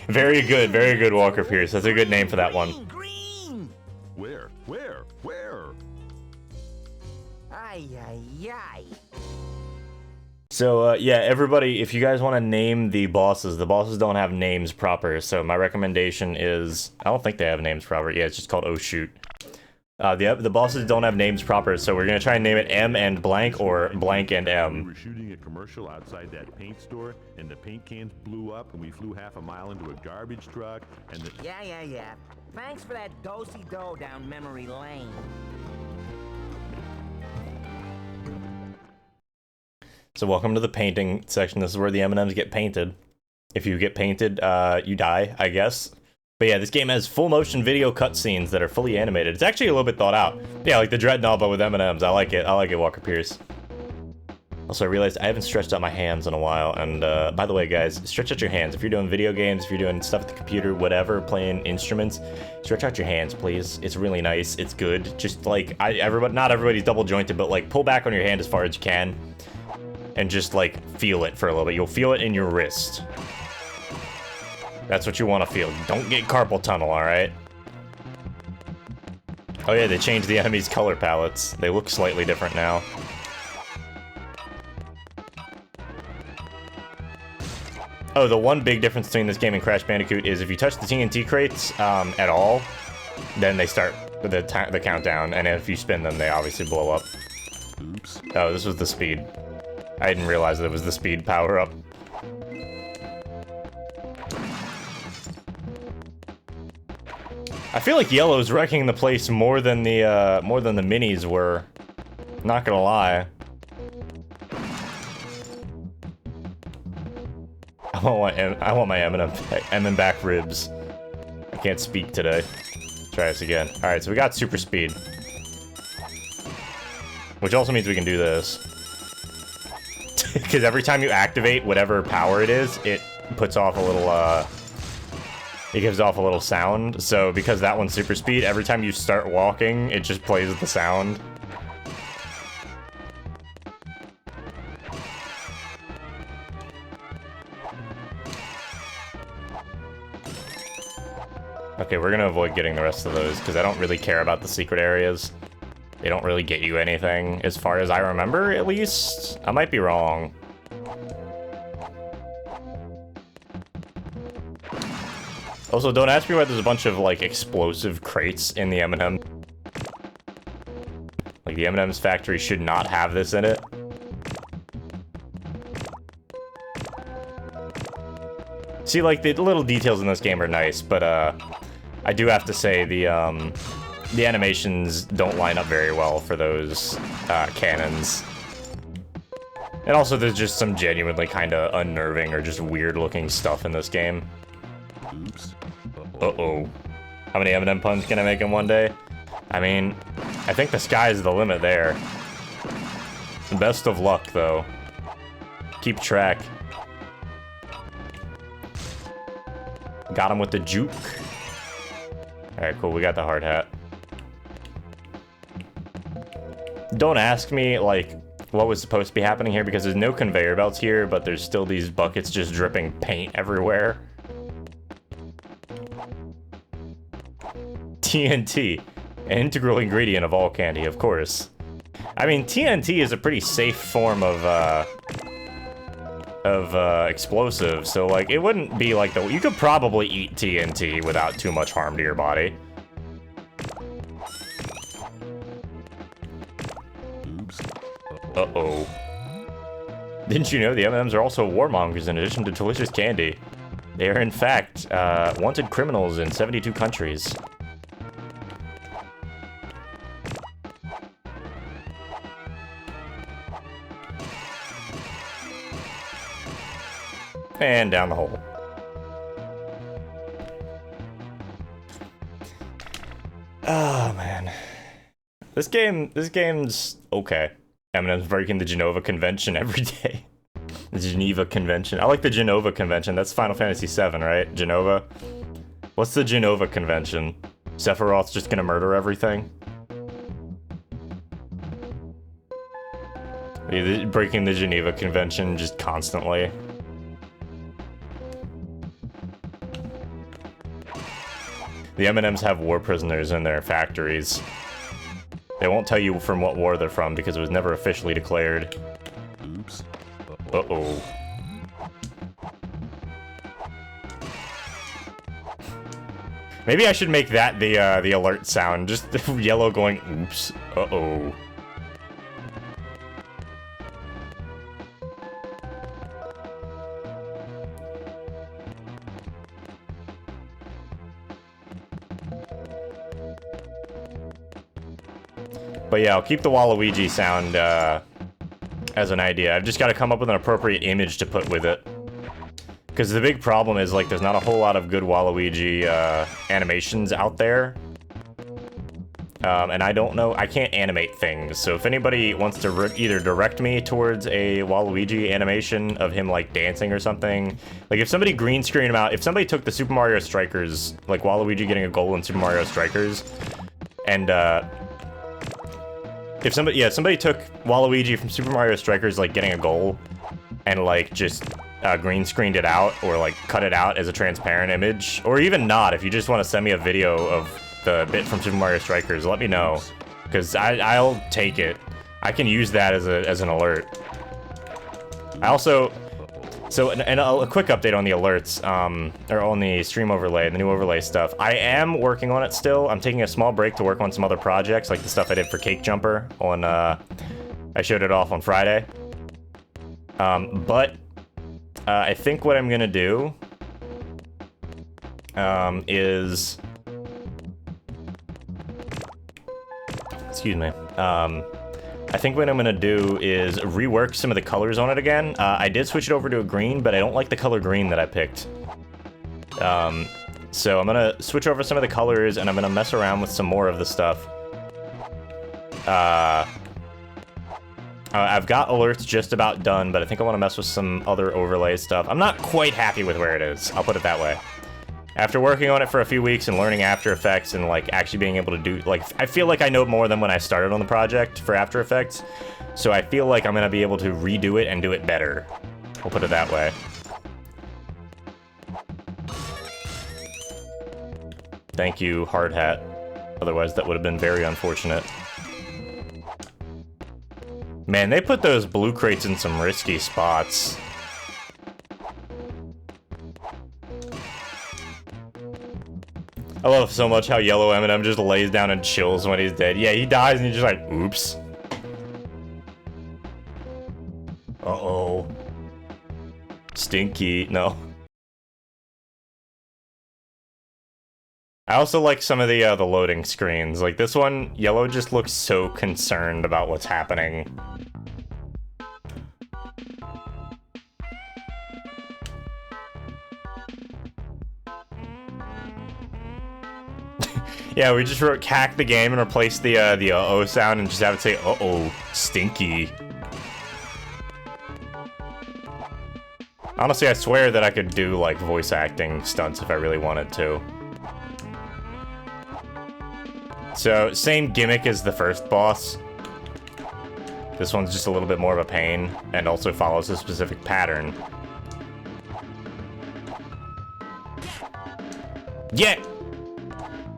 Very good, Walker Pierce. That's a good name for that one. Green! Where? Ay, ay, ay. So, yeah, everybody, if you guys want to name the bosses don't have names proper, so my recommendation is... I don't think they have names proper. Yeah, it's just called Oh Shoot. The bosses don't have names proper, so we're going to try and name it M and blank or blank and We M. were shooting a commercial outside that paint store, and the paint cans blew up, and we flew half a mile into a garbage truck, and the... Yeah. Thanks for that do-si-do down memory lane. So welcome to the painting section. This is where the M&Ms get painted. If you get painted, you die, I guess. But yeah, this game has full motion video cutscenes that are fully animated. It's actually a little bit thought out. Yeah, like the Dreadnought, but with M&Ms. I like it, Walker Pierce. Also, I realized I haven't stretched out my hands in a while, and by the way, guys, stretch out your hands. If you're doing video games, if you're doing stuff at the computer, whatever, playing instruments, stretch out your hands, please. It's really nice, it's good. Just like, not everybody's double jointed, but like, pull back on your hand as far as you can. And just, like, feel it for a little bit. You'll feel it in your wrist. That's what you want to feel. Don't get carpal tunnel, alright? Oh yeah, they changed the enemies' color palettes. They look slightly different now. Oh, the one big difference between this game and Crash Bandicoot is if you touch the TNT crates at all, then they start the countdown, and if you spin them, they obviously blow up. Oops. Oh, this was the speed. I didn't realize that it was the speed power-up. I feel like Yellow's wrecking the place more than the minis were. Not gonna lie. I want my M&M back ribs. I can't speak today. Try this again. All right, so we got super speed, which also means we can do this. Because every time you activate whatever power it is, it puts off a little, it gives off a little sound. So because that one's super speed, every time you start walking, it just plays the sound. Okay, we're gonna avoid getting the rest of those, because I don't really care about the secret areas. They don't really get you anything, as far as I remember, at least. I might be wrong. Also, don't ask me why there's a bunch of, like, explosive crates in the M&M. Like, the M&M's factory should not have this in it. See, like, the little details in this game are nice, but, I do have to say the animations don't line up very well for those cannons. And also there's just some genuinely kind of unnerving or just weird looking stuff in this game. Oops. Uh-oh. How many M&M puns can I make in one day? I mean, I think the sky's the limit there. Best of luck, though. Keep track. Got him with the juke. Alright, cool. We got the hard hat. Don't ask me, like, what was supposed to be happening here, because there's no conveyor belts here, but there's still these buckets just dripping paint everywhere. TNT. An integral ingredient of all candy, of course. I mean, TNT is a pretty safe form of explosive, so, like, it wouldn't be like the... You could probably eat TNT without too much harm to your body. Oops. Uh-oh. Didn't you know the M&Ms are also warmongers in addition to delicious candy? They are, in fact, wanted criminals in 72 countries. And down the hole. Oh, man. This game's okay. M&M's breaking the Genova Convention every day. The Geneva Convention. I like the Genova Convention. That's Final Fantasy VII, right? Genova? What's the Genova Convention? Sephiroth's just gonna murder everything? Breaking the Geneva Convention just constantly. The M&Ms have war prisoners in their factories. They won't tell you from what war they're from because it was never officially declared. Oops. Uh-oh. Maybe I should make that the alert sound. Just the yellow going, oops. Uh-oh. But yeah, I'll keep the Waluigi sound as an idea. I've just got to come up with an appropriate image to put with it. Because the big problem is, like, there's not a whole lot of good Waluigi animations out there. And I don't know, I can't animate things. So if anybody wants to either direct me towards a Waluigi animation of him, like, dancing or something. Like, if somebody green screened him out, if somebody took the Super Mario Strikers, like Waluigi getting a goal in Super Mario Strikers, and, if somebody took Waluigi from Super Mario Strikers, like, getting a goal, and, like, just green screened it out, or, like, cut it out as a transparent image, or even not, if you just want to send me a video of the bit from Super Mario Strikers, let me know, because I'll take it. I can use that as an alert. I also... So, a quick update on the alerts, or on the stream overlay, the new overlay stuff. I am working on it still. I'm taking a small break to work on some other projects, like the stuff I did for Cake Jumper on, I showed it off on Friday. But, I think what I'm gonna do, is... Excuse me. I think what I'm gonna do is rework some of the colors on it again. I did switch it over to a green, but I don't like the color green that I picked. So I'm gonna switch over some of the colors, and I'm gonna mess around with some more of the stuff. I've got alerts just about done, but I think I want to mess with some other overlay stuff. I'm not quite happy with where it is, I'll put it that way. After working on it for a few weeks and learning After Effects and, like, actually being able to do, like, I feel like I know more than when I started on the project for After Effects, so I feel like I'm gonna be able to redo it and do it better. We'll put it that way. Thank you, Hard Hat. Otherwise, that would have been very unfortunate. Man, they put those blue crates in some risky spots. I love so much how Yellow M&M just lays down and chills when he's dead. Yeah, he dies and he's just like, oops. Uh-oh. Stinky. No. I also like some of the loading screens. Like this one, Yellow just looks so concerned about what's happening. Yeah, we just wrote cack the game and replaced the uh-oh sound and just have it say uh-oh, stinky. Honestly, I swear that I could do, like, voice acting stunts if I really wanted to. So, same gimmick as the first boss. This one's just a little bit more of a pain, and also follows a specific pattern. Yeah!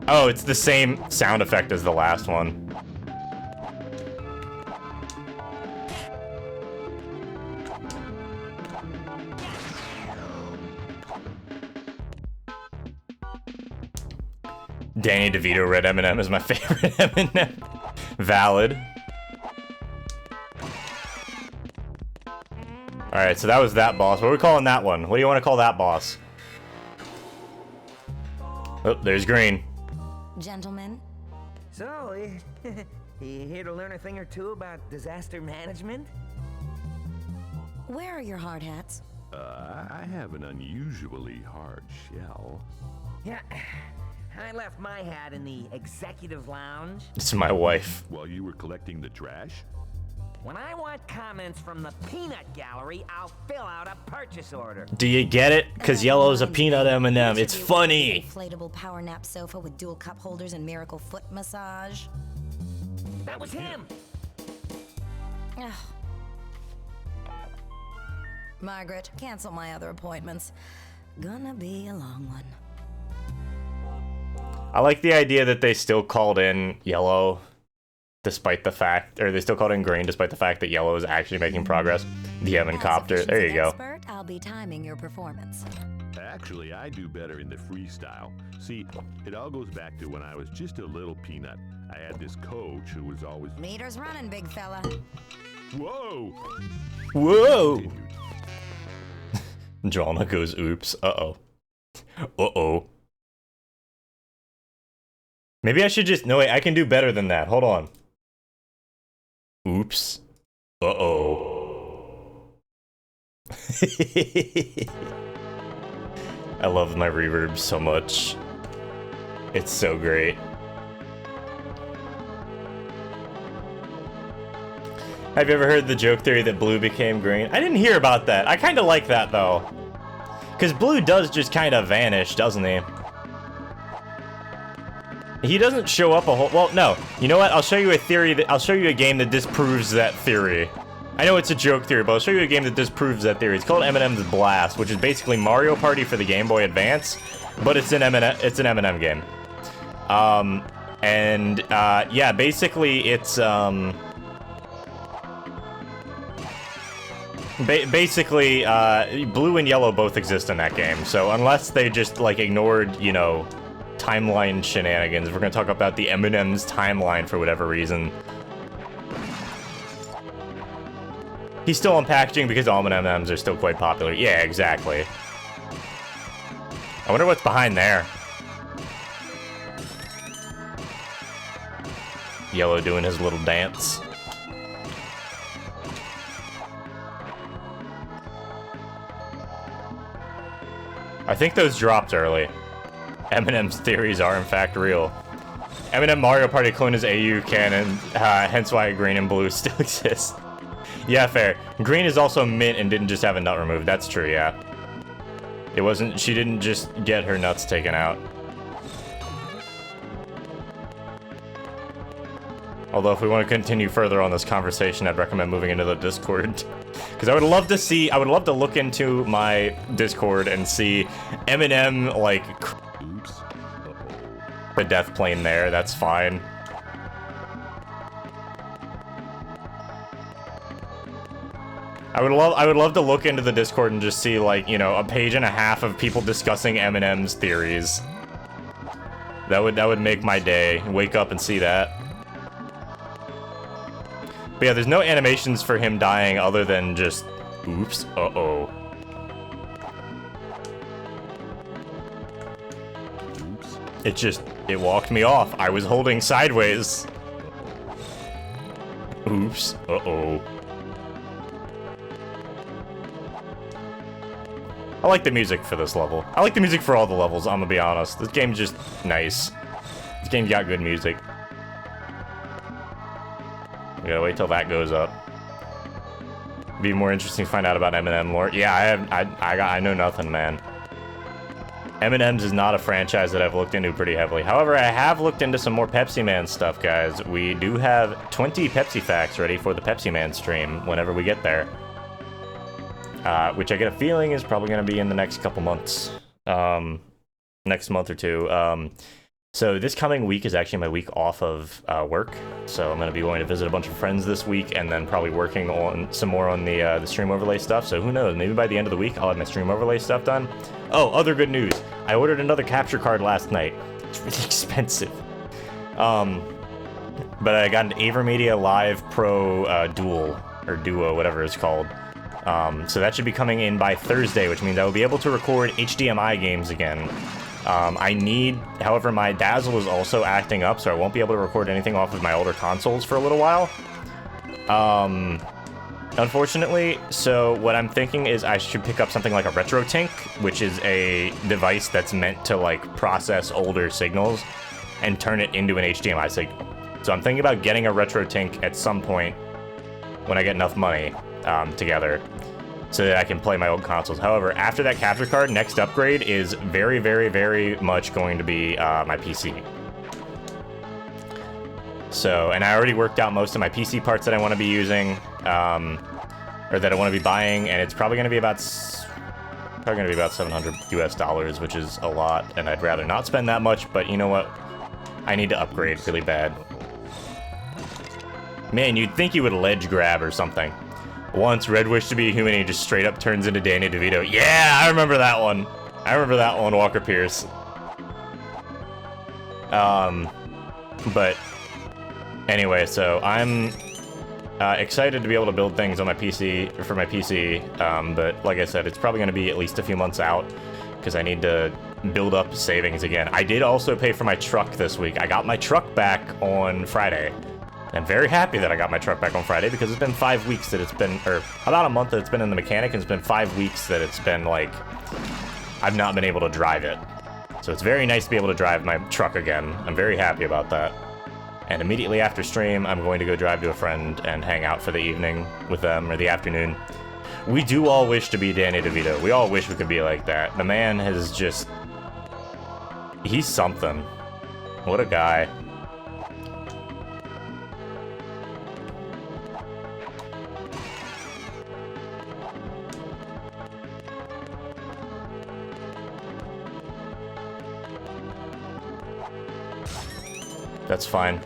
Oh, it's the same sound effect as the last one. Danny DeVito Red M&M is my favorite M&M. Valid. Alright, so that was that boss. What are we calling that one? What do you want to call that boss? Oh, there's Green. Gentlemen, So, you here to learn a thing or two about disaster management? where are your hard hats? I have an unusually hard shell. Yeah, I left my hat in the executive lounge. It's my wife. While you were collecting the trash? When I want comments from the peanut gallery, I'll fill out a purchase order. Do you get it? Because yellow's a peanut M&M. It's funny. Inflatable power nap sofa with dual cup holders and miracle foot massage. That was him! Ugh. Margaret, cancel my other appointments. Gonna be a long one. I like the idea that they still called in yellow, despite the fact, or they still called in green, despite the fact that yellow is actually making progress. The Evan As copter. There you go. Expert, I'll be timing your performance. Actually, I do better in the freestyle. See, it all goes back to when I was just a little peanut. I had this coach who was always... Meter's running, big fella. Whoa! Whoa! Continued. Jonna goes, oops. Uh-oh. Uh-oh. Maybe I should just... No, wait, I can do better than that. Hold on. Oops. Uh-oh. I love my reverb so much. It's so great. Have you ever heard the joke theory that blue became green? I didn't hear about that. I kind of like that, though. Because blue does just kind of vanish, doesn't he? He doesn't show up a whole... Well, no. You know what? I'll show you a theory that... I'll show you a game that disproves that theory. I know it's a joke theory, but I'll show you a game that disproves that theory. It's called M&M's Blast, which is basically Mario Party for the Game Boy Advance, but it's an M&M game. Yeah, basically it's basically blue and yellow both exist in that game. So unless they just like ignored, you know, timeline shenanigans, we're gonna talk about the M&M's timeline for whatever reason. He's still on packaging because all M&Ms are still quite popular. Yeah, exactly. I wonder what's behind there. Yellow doing his little dance. I think those dropped early. M&M's theories are in fact real. M&M Mario Party clone is AU canon, hence why green and blue still exist. Yeah, fair. Green is also mint and didn't just have a nut removed. That's true, yeah. It wasn't... She didn't just get her nuts taken out. Although, if we want to continue further on this conversation, I'd recommend moving into the Discord. Because I would love to see... I would love to look into my Discord and see M&M, like... Oops. The death plane there. That's fine. I would love to look into the Discord and just see, like, you know, a page and a half of people discussing M&M's theories. That would make my day. Wake up and see that. But yeah, there's no animations for him dying other than just, oops, uh-oh. Oops. It walked me off. I was holding sideways. Oops, uh-oh. I like the music for this level. I like the music for all the levels, I'm gonna be honest. This game's just nice. This game's got good music. We gotta wait till that goes up. Be more interesting to find out about Eminem lore. Yeah, I know nothing, man. M&M's is not a franchise that I've looked into pretty heavily. However, I have looked into some more Pepsi Man stuff, guys. We do have 20 Pepsi facts ready for the Pepsi Man stream whenever we get there. Which I get a feeling is probably going to be in the next couple months. Next month or two. So this coming week is actually my week off of work. So I'm going to be going to visit a bunch of friends this week and then probably working on some more on the stream overlay stuff. So who knows, maybe by the end of the week I'll have my stream overlay stuff done. Oh, other good news. I ordered another capture card last night. It's really expensive. But I got an AverMedia Live Pro Dual, or Duo, whatever it's called. So that should be coming in by Thursday, which means I will be able to record HDMI games again. However, my Dazzle is also acting up, so I won't be able to record anything off of my older consoles for a little while. Unfortunately, so what I'm thinking is I should pick up something like a RetroTink, which is a device that's meant to, like, process older signals and turn it into an HDMI signal. So I'm thinking about getting a RetroTink at some point when I get enough money together, so that I can play my old consoles. However, after that capture card, next upgrade is very, very, very much going to be my PC. So, and I already worked out most of my PC parts that I want to be using, or that I want to be buying, and it's probably going to be about $700 US, which is a lot, and I'd rather not spend that much, but you know what? I need to upgrade really bad. Man, you'd think you would ledge grab or something. Once Red wished to be a human, he just straight up turns into Danny DeVito. Yeah, I remember that one. I remember that one, Walker Pierce. But anyway, so I'm excited to be able to build things on my PC, for my PC. But like I said, it's probably going to be at least a few months out because I need to build up savings again. I did also pay for my truck this week. I got my truck back on Friday. I'm very happy that I got my truck back on Friday because it's been 5 weeks that it's been, or about a month that it's been in the mechanic, and it's been 5 weeks that it's been, like, I've not been able to drive it. So it's very nice to be able to drive my truck again. I'm very happy about that. And immediately after stream, I'm going to go drive to a friend and hang out for the evening with them, or the afternoon. We do all wish to be Danny DeVito. We all wish we could be like that. The man has just... he's something. What a guy. That's fine.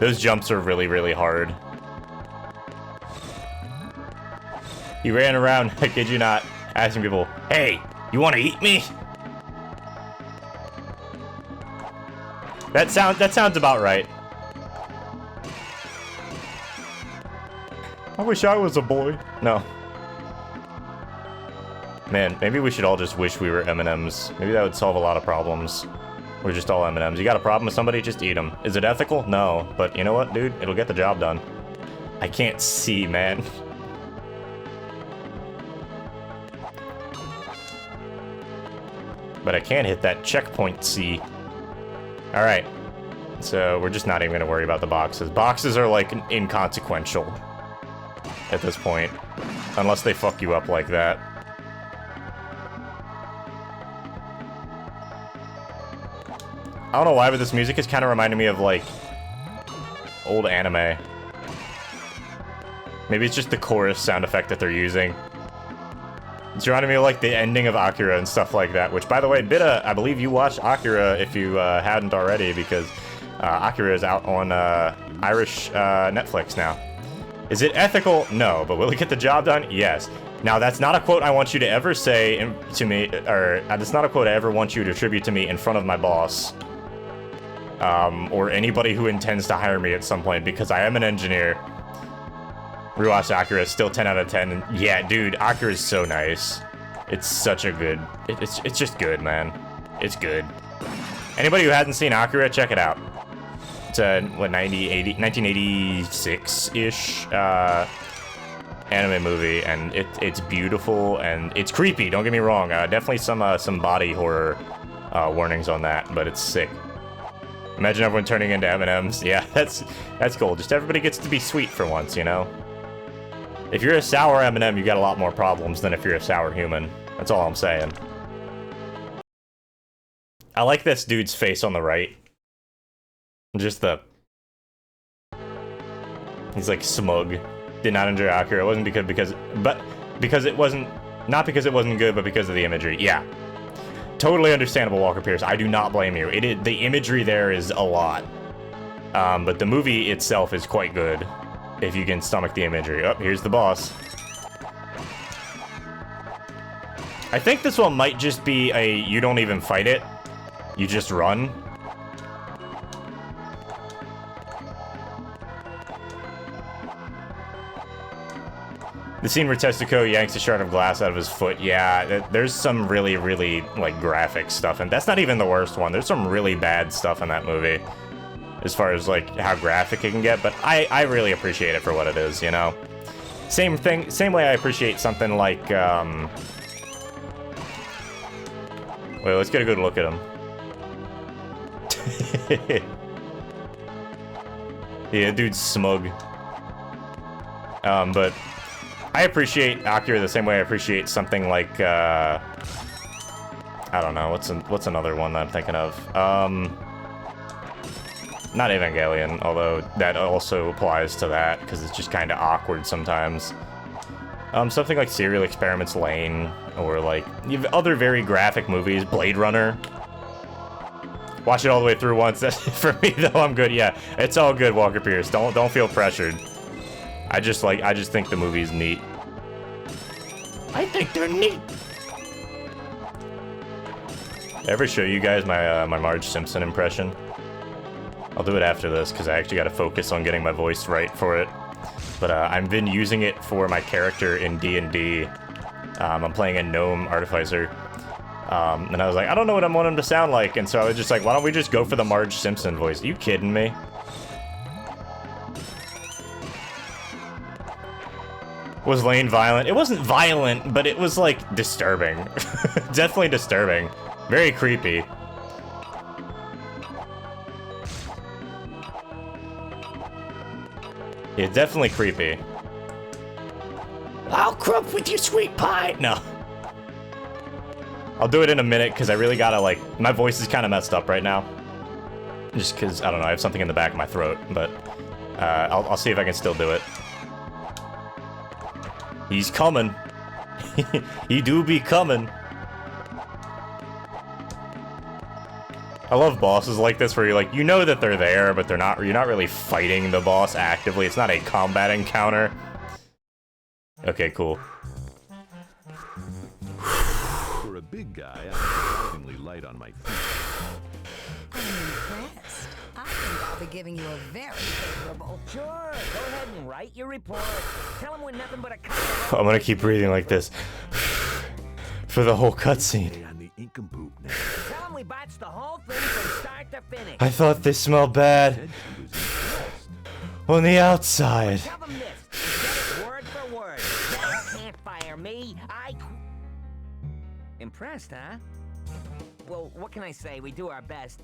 Those jumps are really, really hard. He ran around, I kid you not, asking people, "Hey, you want to eat me?" That sounds about right. I wish I was a boy. No. Man, maybe we should all just wish we were M&Ms. Maybe that would solve a lot of problems. We're just all M&Ms. You got a problem with somebody, just eat them. Is it ethical? No. But you know what, dude? It'll get the job done. I can't see, man. But I can hit that checkpoint C. Alright. So we're just not even going to worry about the boxes. Boxes are, like, inconsequential at this point. Unless they fuck you up like that. I don't know why, but this music is kind of reminding me of, like, old anime. Maybe it's just the chorus sound effect that they're using. It's reminding me of, like, the ending of Akira and stuff like that, which, by the way, Bitta, I believe you watched Akira if you hadn't already, because Akira is out on Irish Netflix now. Is it ethical? No, but will it get the job done? Yes. Now, that's not a quote I want you to ever say to me, or that's not a quote I ever want you to attribute to me in front of my boss. Or anybody who intends to hire me at some point, because I am an engineer. Rewatch Akira, still 10 out of 10. And yeah, dude, Akira is so nice. It's such a good... It's just good, man. It's good. Anybody who hasn't seen Akira, check it out. It's a, what, 1986-ish anime movie, and it's beautiful, and it's creepy, don't get me wrong. Definitely some body horror warnings on that, but it's sick. Imagine everyone turning into M&Ms. Yeah, that's cool. Just everybody gets to be sweet for once, you know? If you're a sour M&M, you got a lot more problems than if you're a sour human. That's all I'm saying. I like this dude's face on the right. Just the... He's like smug. Did not enjoy Akira. It wasn't because it wasn't... Not because it wasn't good, but because of the imagery. Yeah. Totally understandable, Walker Pierce. I do not blame you. The imagery there is a lot. But the movie itself is quite good. If you can stomach the imagery. Oh, here's the boss. I think this one might just be a you don't even fight it. You just run. The scene where Tetsuko yanks a shard of glass out of his foot, yeah, there's some really, really, like, graphic stuff, and that's not even the worst one. There's some really bad stuff in that movie, as far as, like, how graphic it can get, but I really appreciate it for what it is, you know? Same thing, same way I appreciate something like, wait, let's get a good look at him. Yeah, dude's smug. But I appreciate Akira the same way I appreciate something like, I don't know, what's another one that I'm thinking of? Not Evangelion, although that also applies to that, because it's just kind of awkward sometimes. Something like Serial Experiments Lane, or like, you have other very graphic movies, Blade Runner. Watch it all the way through once. For me, though, I'm good. Yeah, it's all good, Walker Pierce. Don't feel pressured. I just think the movie's neat. I think they're neat. Ever show you guys my my Marge Simpson impression? I'll do it after this because I actually got to focus on getting my voice right for it. But I've been using it for my character in D&D. I'm playing a gnome artificer. And I was like, I don't know what I want him to sound like, and so I was just like, why don't we just go for the Marge Simpson voice? Are you kidding me? Was Lane violent? It wasn't violent, but it was, like, disturbing. Definitely disturbing. Very creepy. Yeah, definitely creepy. I'll crump with you, sweet pie! No. I'll do it in a minute, because I really gotta, like... My voice is kind of messed up right now. Just because, I don't know, I have something in the back of my throat, but... I'll see if I can still do it. He's coming. He do be coming. I love bosses like this where you're like, you know that they're there, but you're not really fighting the boss actively. It's not a combat encounter. Okay, cool. For a big guy, I'm surprisingly light on my feet. I'm impressed. I think I'll be giving you a very favorable. Sure, go ahead and write your report. Tell him we're nothing but a I'm gonna keep breathing like this. For the whole cutscene. On the Incompoop now. Tell him we botched the whole thing from start to finish. I thought they smelled bad. Said she was impressed. On the outside. Tell them this. Get it word for word. You can't fire me. Impressed, huh? Well, what can I say? We do our best.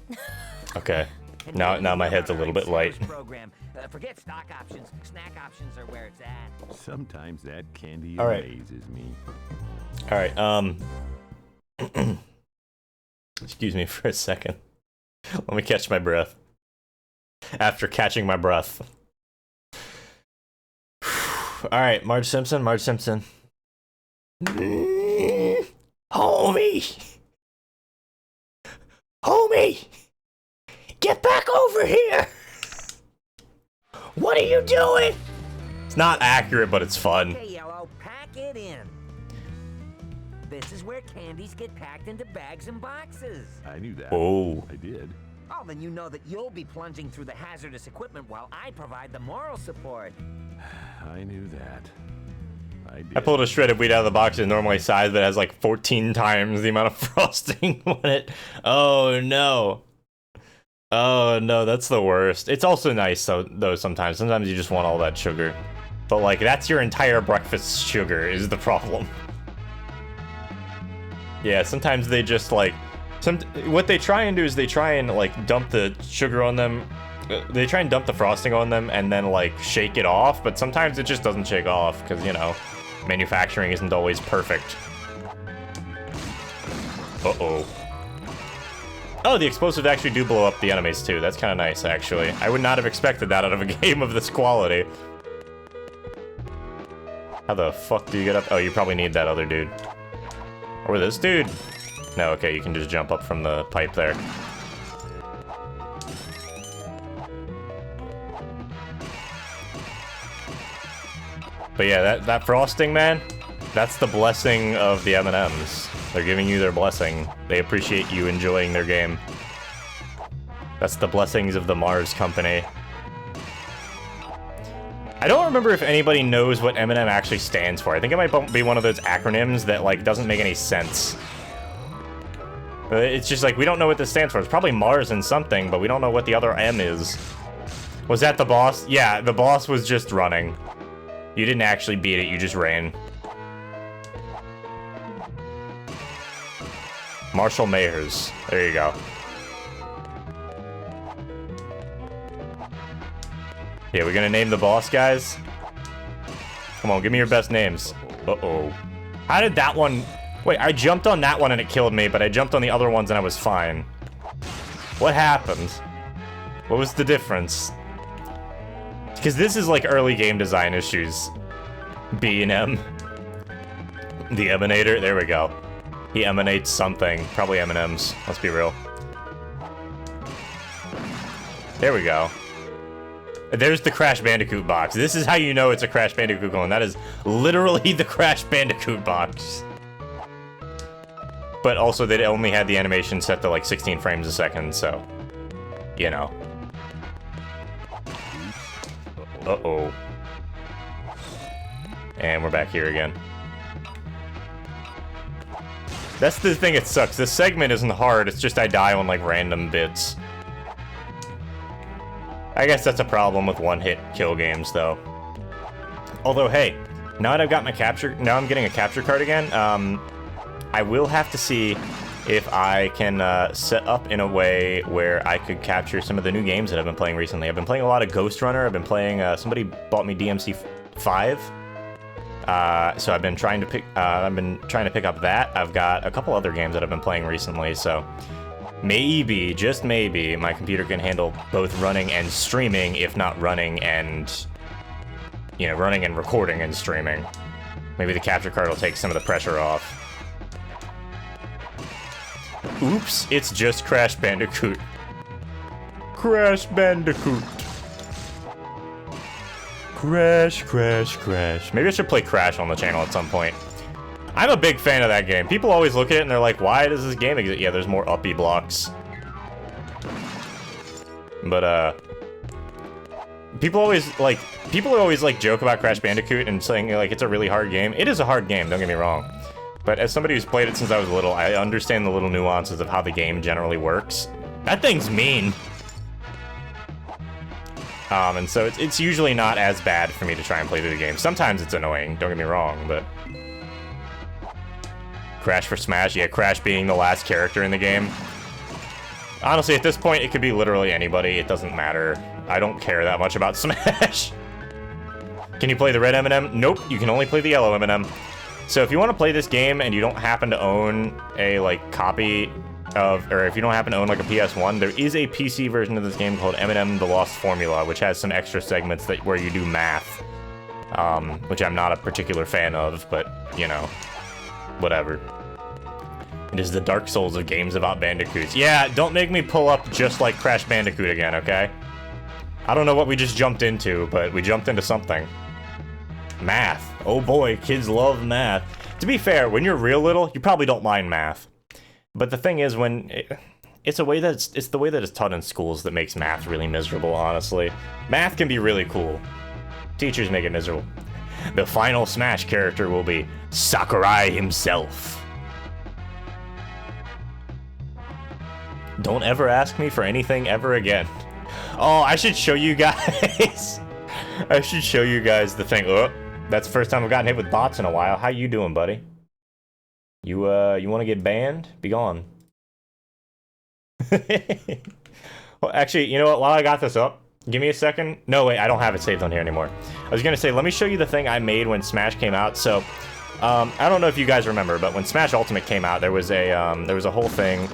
Okay. Now my head's a little bit light. Program. Forget stock options. Snack options are where it's at. Sometimes that candy All right. amazes me. Alright, excuse me for a second. Let me catch my breath. After catching my breath. Alright, Marge Simpson. Homie! Homie! Get back over here! What are you doing? It's not accurate, but it's fun. Okay, Yellow, pack it in. This is where candies get packed into bags and boxes. I knew that. Oh. I did. Oh, then you know that you'll be plunging through the hazardous equipment while I provide the moral support. I knew that. I did. I pulled a shredded wheat out of the box in normally size, but it has like 14 times the amount of frosting on it. Oh no. Oh no, that's the worst. It's also nice though sometimes. Sometimes you just want all that sugar. But like, that's your entire breakfast sugar is the problem. Yeah, sometimes they just like, What they try and do is they try and like dump the sugar on them. They try and dump the frosting on them and then like shake it off, but sometimes it just doesn't shake off because, you know, manufacturing isn't always perfect. Uh-oh. Oh, the explosives actually do blow up the enemies too. That's kind of nice, actually. I would not have expected that out of a game of this quality. How the fuck do you get up? Oh, you probably need that other dude. Or this dude. No, okay, you can just jump up from the pipe there. But yeah, that frosting, man, that's the blessing of the M&Ms. They're giving you their blessing. They appreciate you enjoying their game. That's the blessings of the Mars Company. I don't remember if anybody knows what M&M actually stands for. I think it might be one of those acronyms that, like, doesn't make any sense. It's just like, we don't know what this stands for. It's probably Mars and something, but we don't know what the other M is. Was that the boss? Yeah, the boss was just running. You didn't actually beat it, you just ran. Marshall Mayers. There you go. Yeah, we're gonna name the boss, guys? Come on, give me your best names. Uh-oh. How did that one... Wait, I jumped on that one and it killed me, but I jumped on the other ones and I was fine. What happened? What was the difference? Because this is like early game design issues. B&M. The Emanator. There we go. He emanates something. Probably M&Ms. Let's be real. There we go. There's the Crash Bandicoot box. This is how you know it's a Crash Bandicoot clone. That is literally the Crash Bandicoot box. But also, they only had the animation set to like 16 frames a second, so... You know. Uh-oh. And we're back here again. That's the thing that sucks. This segment isn't hard, it's just I die on like random bits. I guess that's a problem with one-hit kill games, though. Although, hey, now that I've got my capture... Now I'm getting a capture card again, I will have to see if I can set up in a way where I could capture some of the new games that I've been playing recently. I've been playing a lot of Ghost Runner. I've been playing... somebody bought me DMC 5. So I've been trying to pick up that. I've got a couple other games that I've been playing recently, so maybe, just maybe, my computer can handle both running and streaming, if not running and, you know, running and recording and streaming. Maybe the capture card will take some of the pressure off. Oops, it's just Crash Bandicoot. Crash Bandicoot. Crash, Crash, Crash. Maybe I should play Crash on the channel at some point. I'm a big fan of that game. People always look at it and they're like, why does this game exist? Yeah, there's more uppy blocks. But, people always joke about Crash Bandicoot and saying, like, it's a really hard game. It is a hard game, don't get me wrong. But as somebody who's played it since I was little, I understand the little nuances of how the game generally works. That thing's mean. And so it's usually not as bad for me to try and play through the game. Sometimes it's annoying, don't get me wrong, but... Crash for Smash? Yeah, Crash being the last character in the game. Honestly, at this point, it could be literally anybody. It doesn't matter. I don't care that much about Smash. Can you play the red M&M? Nope, you can only play the yellow M&M. So if you want to play this game and you don't happen to own a, like, copy of... Or if you don't happen to own, like, a PS1, there is a PC version of this game called M&M The Lost Formula, which has some extra segments where you do math. Which I'm not a particular fan of, but, you know... Whatever. It is the Dark Souls of games about bandicoots. Yeah, don't make me pull up just like Crash Bandicoot again, okay? I don't know what we just jumped into, but we jumped into something. Math. Oh boy, kids love math. To be fair, when you're real little, you probably don't mind math. But the thing is, it's the way that it's taught in schools that makes math really miserable, honestly. Math can be really cool. Teachers make it miserable. The final Smash character will be Sakurai himself. Don't ever ask me for anything ever again. Oh, I should show you guys. I should show you guys the thing. Oh, that's the first time I've gotten hit with bots in a while. How you doing, buddy? You want to get banned? Be gone. Well, actually, you know what? While I got this up, give me a second. No, wait, I don't have it saved on here anymore. I was gonna say, let me show you the thing I made when Smash came out. So, I don't know if you guys remember, but when Smash Ultimate came out, there was a whole thing.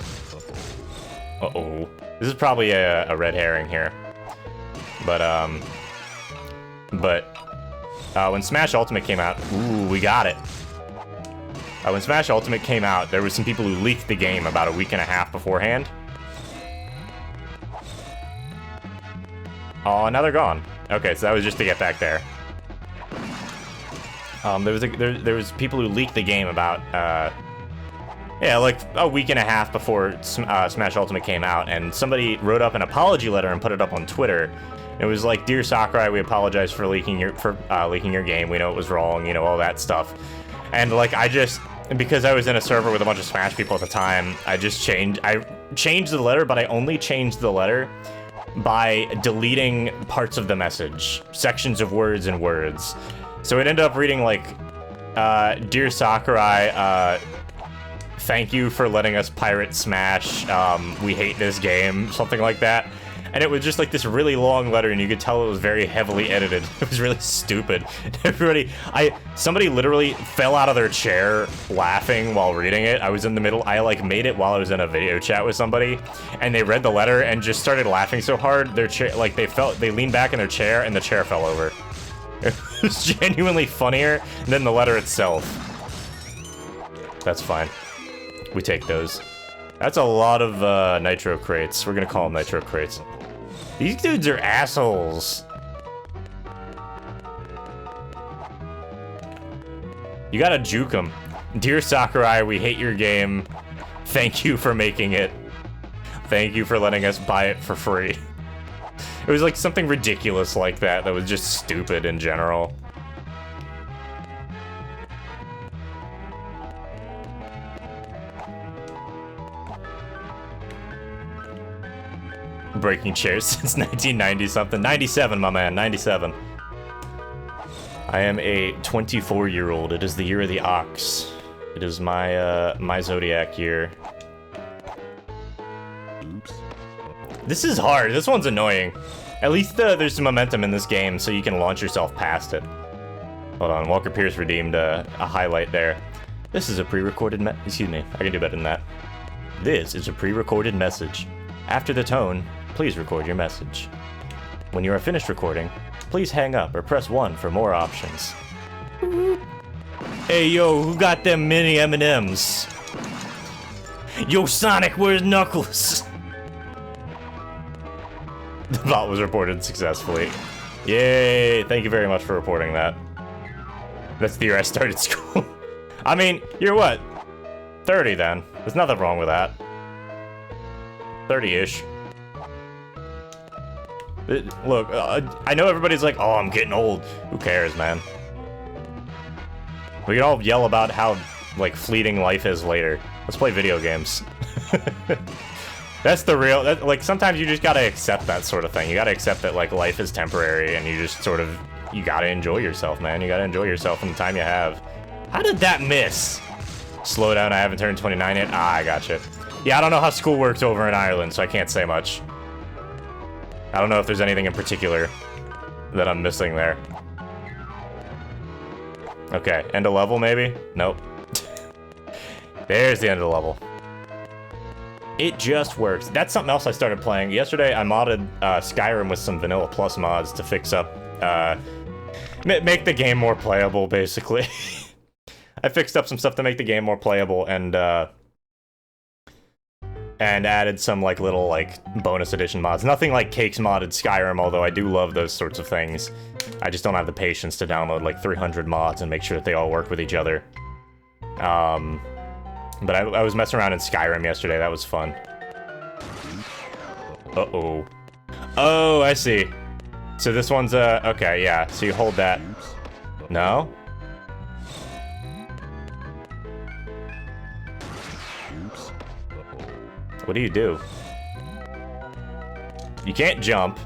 Uh-oh. This is probably a red herring here. But, when Smash Ultimate came out, ooh, we got it. When Smash Ultimate came out, there was some people who leaked the game about a week and a half beforehand. Oh, now they're gone. Okay, so that was just to get back there. There was people who leaked the game about, yeah, like a week and a half before Smash Ultimate came out, and somebody wrote up an apology letter and put it up on Twitter. It was like, "Dear Sakurai, we apologize for leaking your game. We know it was wrong, you know, all that stuff." And like, because I was in a server with a bunch of Smash people at the time, I changed the letter, but I only changed the letter by deleting parts of the message, sections of words and words. So it ended up reading like, "Dear Sakurai, thank you for letting us pirate Smash. We hate this game," something like that. And it was just like this really long letter, and you could tell it was very heavily edited. It was really stupid. Somebody literally fell out of their chair laughing while reading it. I was in the middle. I like made it while I was in a video chat with somebody, and they read the letter and just started laughing so hard their chair, like they leaned back in their chair and the chair fell over. It was genuinely funnier than the letter itself. That's fine. We take those. That's a lot of nitro crates. We're gonna call them nitro crates. These dudes are assholes. You gotta juke them. "Dear Sakurai, we hate your game. Thank you for making it. Thank you for letting us buy it for free." It was like something ridiculous like that that was just stupid in general. Breaking chairs since 1990 something. 97, my man, 97. I am a 24-year-old. It is the year of the ox. It is my zodiac year. Oops. This is hard. This one's annoying. At least there's some momentum in this game, so you can launch yourself past it. Hold on, Walker Pierce redeemed a highlight there. This is a pre-recorded excuse me, I can do better than that. This is a pre-recorded message. After the tone, please record your message. When you are finished recording, please hang up or press 1 for more options. Hey yo, who got them mini M&Ms? Yo Sonic, where's Knuckles? The bot was reported successfully. Yay, thank you very much for reporting that. That's the year I started school. I mean, you're what? 30 then. There's nothing wrong with that. 30-ish. Look, I know everybody's like, "Oh, I'm getting old." Who cares, man? We can all yell about how, like, fleeting life is later. Let's play video games. That's the real, like, sometimes you just gotta accept that sort of thing. You gotta accept that, like, life is temporary, and you just sort of, you gotta enjoy yourself, man. You gotta enjoy yourself in the time you have. How did that miss? Slow down, I haven't turned 29 yet. Ah, I gotcha. Yeah, I don't know how school works over in Ireland, so I can't say much. I don't know if there's anything in particular that I'm missing there. Okay, end of level maybe? Nope. There's the end of the level. It just works. That's something else I started playing. Yesterday I modded Skyrim with some Vanilla Plus mods to fix up, make the game more playable, basically. I fixed up some stuff to make the game more playable, and added some, like, little, like, bonus edition mods. Nothing like Cakes modded Skyrim, although I do love those sorts of things. I just don't have the patience to download, like, 300 mods and make sure that they all work with each other. But I was messing around in Skyrim yesterday. That was fun. Uh-oh. Oh, I see. So this one's, okay, yeah. So you hold that. No? What do you do? You can't jump.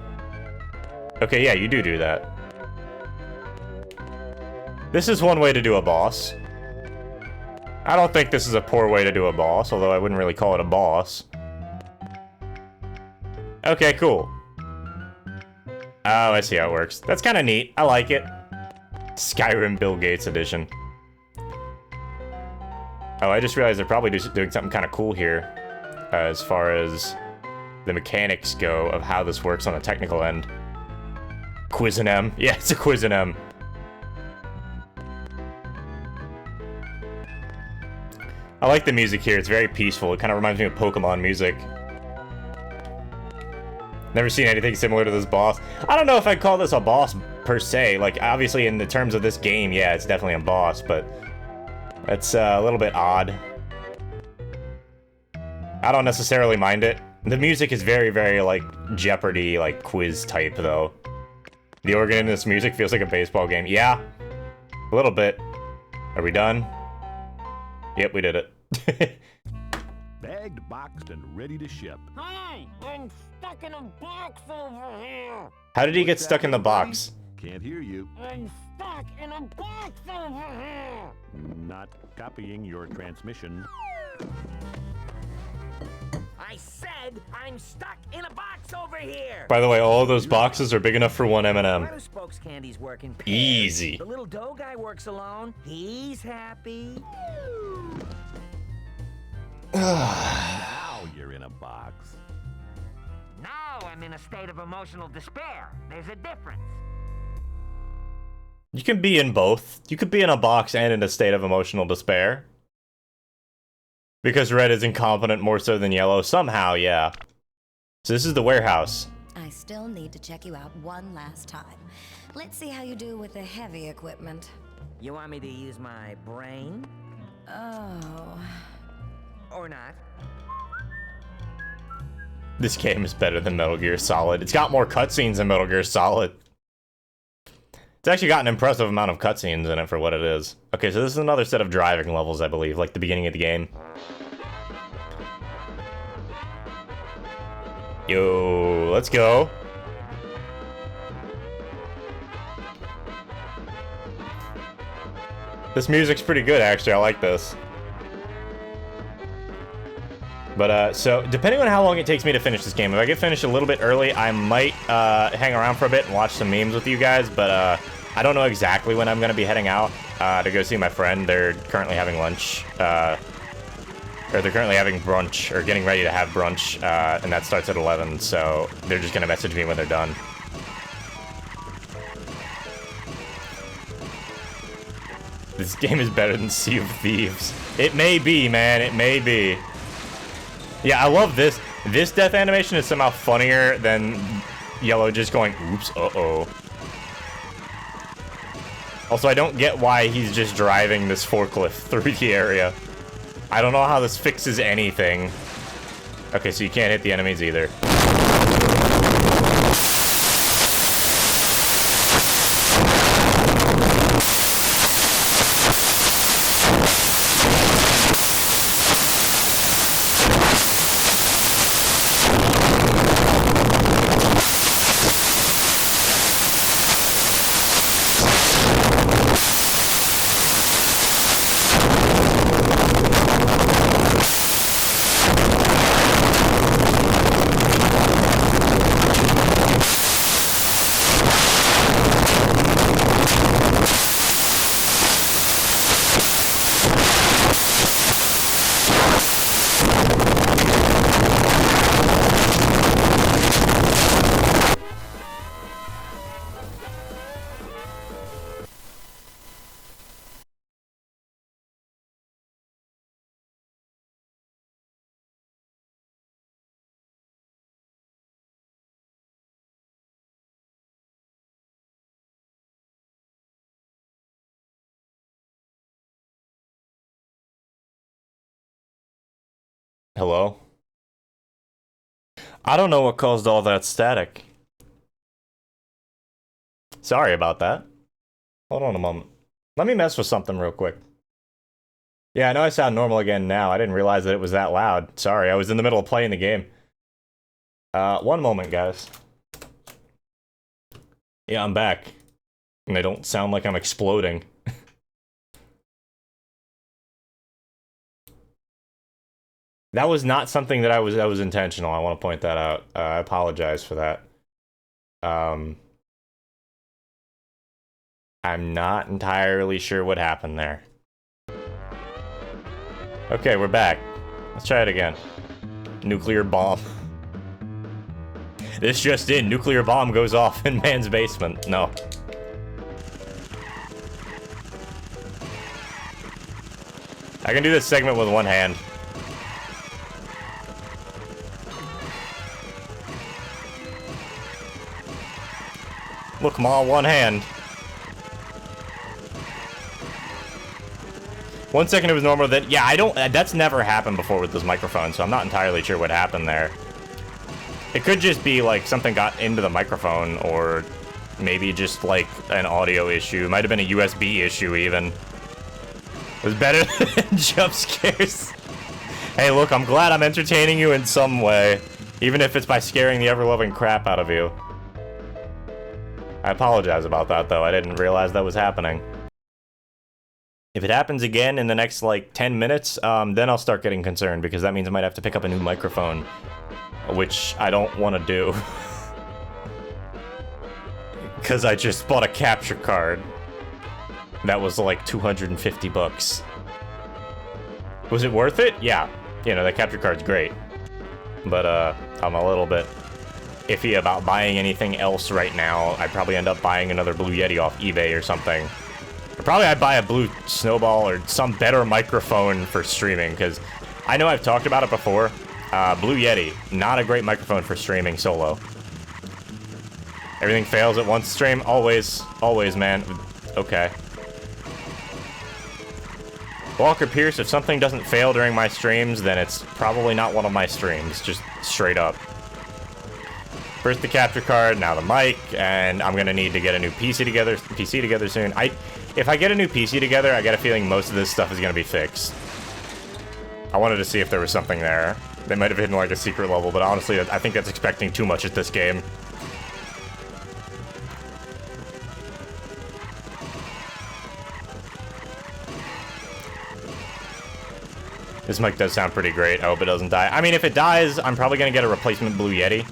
Okay, yeah, you do that. This is one way to do a boss. I don't think this is a poor way to do a boss, although I wouldn't really call it a boss. Okay, cool. Oh, I see how it works. That's kind of neat. I like it. Skyrim Bill Gates edition. Oh, I just realized they're probably doing something kind of cool here, as far as the mechanics go of how this works on a technical end. Quiz and M. Yeah, it's a Quiz and M. I like the music here. It's very peaceful. It kind of reminds me of Pokemon music. Never seen anything similar to this boss. I don't know if I'd call this a boss per se. Like, obviously in the terms of this game, yeah, it's definitely a boss, but that's a little bit odd. I don't necessarily mind it. The music is very, very, like, Jeopardy, like, quiz type, though. The organ in this music feels like a baseball game. Yeah, a little bit. Are we done? Yep, we did it. Bagged, boxed, and ready to ship. Hi, I'm stuck in a box over here. How did he get stuck in the box? Can't hear you. I'm stuck in a box over here. Not copying your transmission. I said I'm stuck in a box over here. By the way, all of those boxes are big enough for one Why M&M. do spokes candies work in pairs? Easy. The little dough guy works alone. He's happy. Now you're in a box. Now I'm in a state of emotional despair. There's a difference. You can be in both. You could be in a box and in a state of emotional despair. Because red is incompetent more so than yellow. Somehow, yeah. So this is the warehouse. I still need to check you out one last time. Let's see how you do with the heavy equipment. You want me to use my brain? Oh. Or not? This game is better than Metal Gear Solid. It's got more cutscenes than Metal Gear Solid. It's actually got an impressive amount of cutscenes in it for what it is. Okay, so this is another set of driving levels, I believe, like the beginning of the game. Yo, let's go. This music's pretty good, actually. I like this. But, so, depending on how long it takes me to finish this game, if I get finished a little bit early, I might, hang around for a bit and watch some memes with you guys, but, I don't know exactly when I'm gonna be heading out, to go see my friend. They're currently having lunch, or they're currently having brunch, or getting ready to have brunch, and that starts at 11, so they're just gonna message me when they're done. This game is better than Sea of Thieves. It may be, man, it may be. Yeah, I love this. This death animation is somehow funnier than Yellow just going, oops, uh-oh. Also, I don't get why he's just driving this forklift through the area. I don't know how this fixes anything. Okay, so you can't hit the enemies either. Hello? I don't know what caused all that static. Sorry about that. Hold on a moment. Let me mess with something real quick. Yeah, I know I sound normal again now. I didn't realize that it was that loud. Sorry, I was in the middle of playing the game. One moment, guys. Yeah, I'm back. And I don't sound like I'm exploding. That was not something that was intentional. I want to point that out. I apologize for that. I'm not entirely sure what happened there. Okay, we're back. Let's try it again. Nuclear bomb. This just in, nuclear bomb goes off in man's basement. No. I can do this segment with one hand. Look, Ma, one hand. 1 second it was normal, then yeah, I don't. That's never happened before with this microphone, so I'm not entirely sure what happened there. It could just be like something got into the microphone, or maybe just like an audio issue. It might have been a USB issue even. It was better than jump scares. Hey, look, I'm glad I'm entertaining you in some way, even if it's by scaring the ever-loving crap out of you. I apologize about that, though. I didn't realize that was happening. If it happens again in the next, like, 10 minutes, then I'll start getting concerned, because that means I might have to pick up a new microphone, which I don't want to do. Because I just bought a capture card. That was, like, 250 bucks. Was it worth it? Yeah. You know, that capture card's great. But, I'm a little bit iffy about buying anything else right now. I'd probably end up buying another Blue Yeti off eBay or something. Or probably I'd buy a Blue Snowball or some better microphone for streaming, because I know I've talked about it before. Blue Yeti, not a great microphone for streaming solo. Everything fails at once stream? Always, man. Okay. Walker Pierce, if something doesn't fail during my streams, then it's probably not one of my streams, just straight up. First the capture card, now the mic, and I'm gonna need to get a new PC together soon. If I get a new PC together, I got a feeling most of this stuff is gonna be fixed. I wanted to see if there was something there. They might have hidden like a secret level, but honestly, I think that's expecting too much at this game. This mic does sound pretty great. I hope it doesn't die. I mean, if it dies, I'm probably gonna get a replacement Blue Yeti.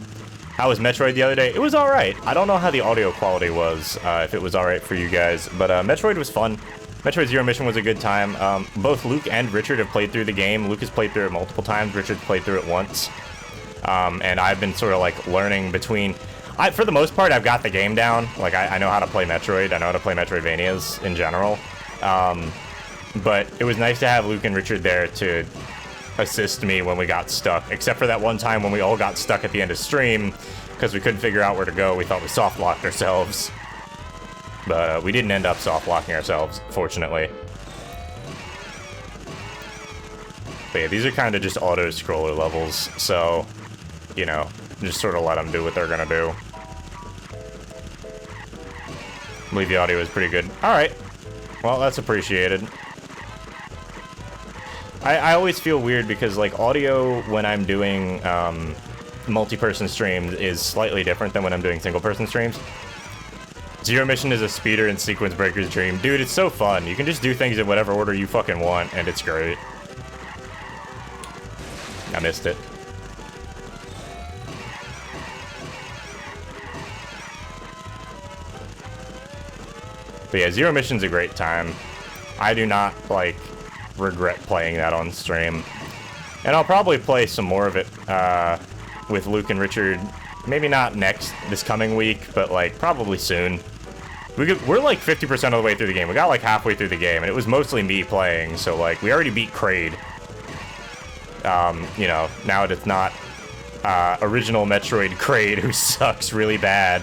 How was Metroid the other day? It was alright. I don't know how the audio quality was, if it was alright for you guys, but Metroid was fun. Metroid Zero Mission was a good time. Both Luke and Richard have played through the game. Luke has played through it multiple times. Richard's played through it once. And I've been sort of like learning between... for the most part, I've got the game down. Like, I know how to play Metroid. I know how to play Metroidvanias in general. But it was nice to have Luke and Richard there to assist me when we got stuck, except for that one time when we all got stuck at the end of stream because we couldn't figure out where to go. We thought we soft locked ourselves, but we didn't end up soft locking ourselves, fortunately. But yeah, these are kind of just auto scroller levels, so you know, just sort of let them do what they're gonna do. I believe the audio is pretty good. All right, well, that's appreciated. I always feel weird because, like, audio when I'm doing multi-person streams is slightly different than when I'm doing single-person streams. Zero Mission is a speeder and sequence breaker's dream. Dude, it's so fun. You can just do things in whatever order you fucking want, and it's great. I missed it. But yeah, Zero Mission's a great time. I do not, like, regret playing that on stream. And I'll probably play some more of it with Luke and Richard. Maybe not this coming week, but, like, probably soon. We're like 50% of the way through the game. We got like halfway through the game, and it was mostly me playing, so like we already beat Kraid. You know, now it's not original Metroid Kraid, who sucks really bad.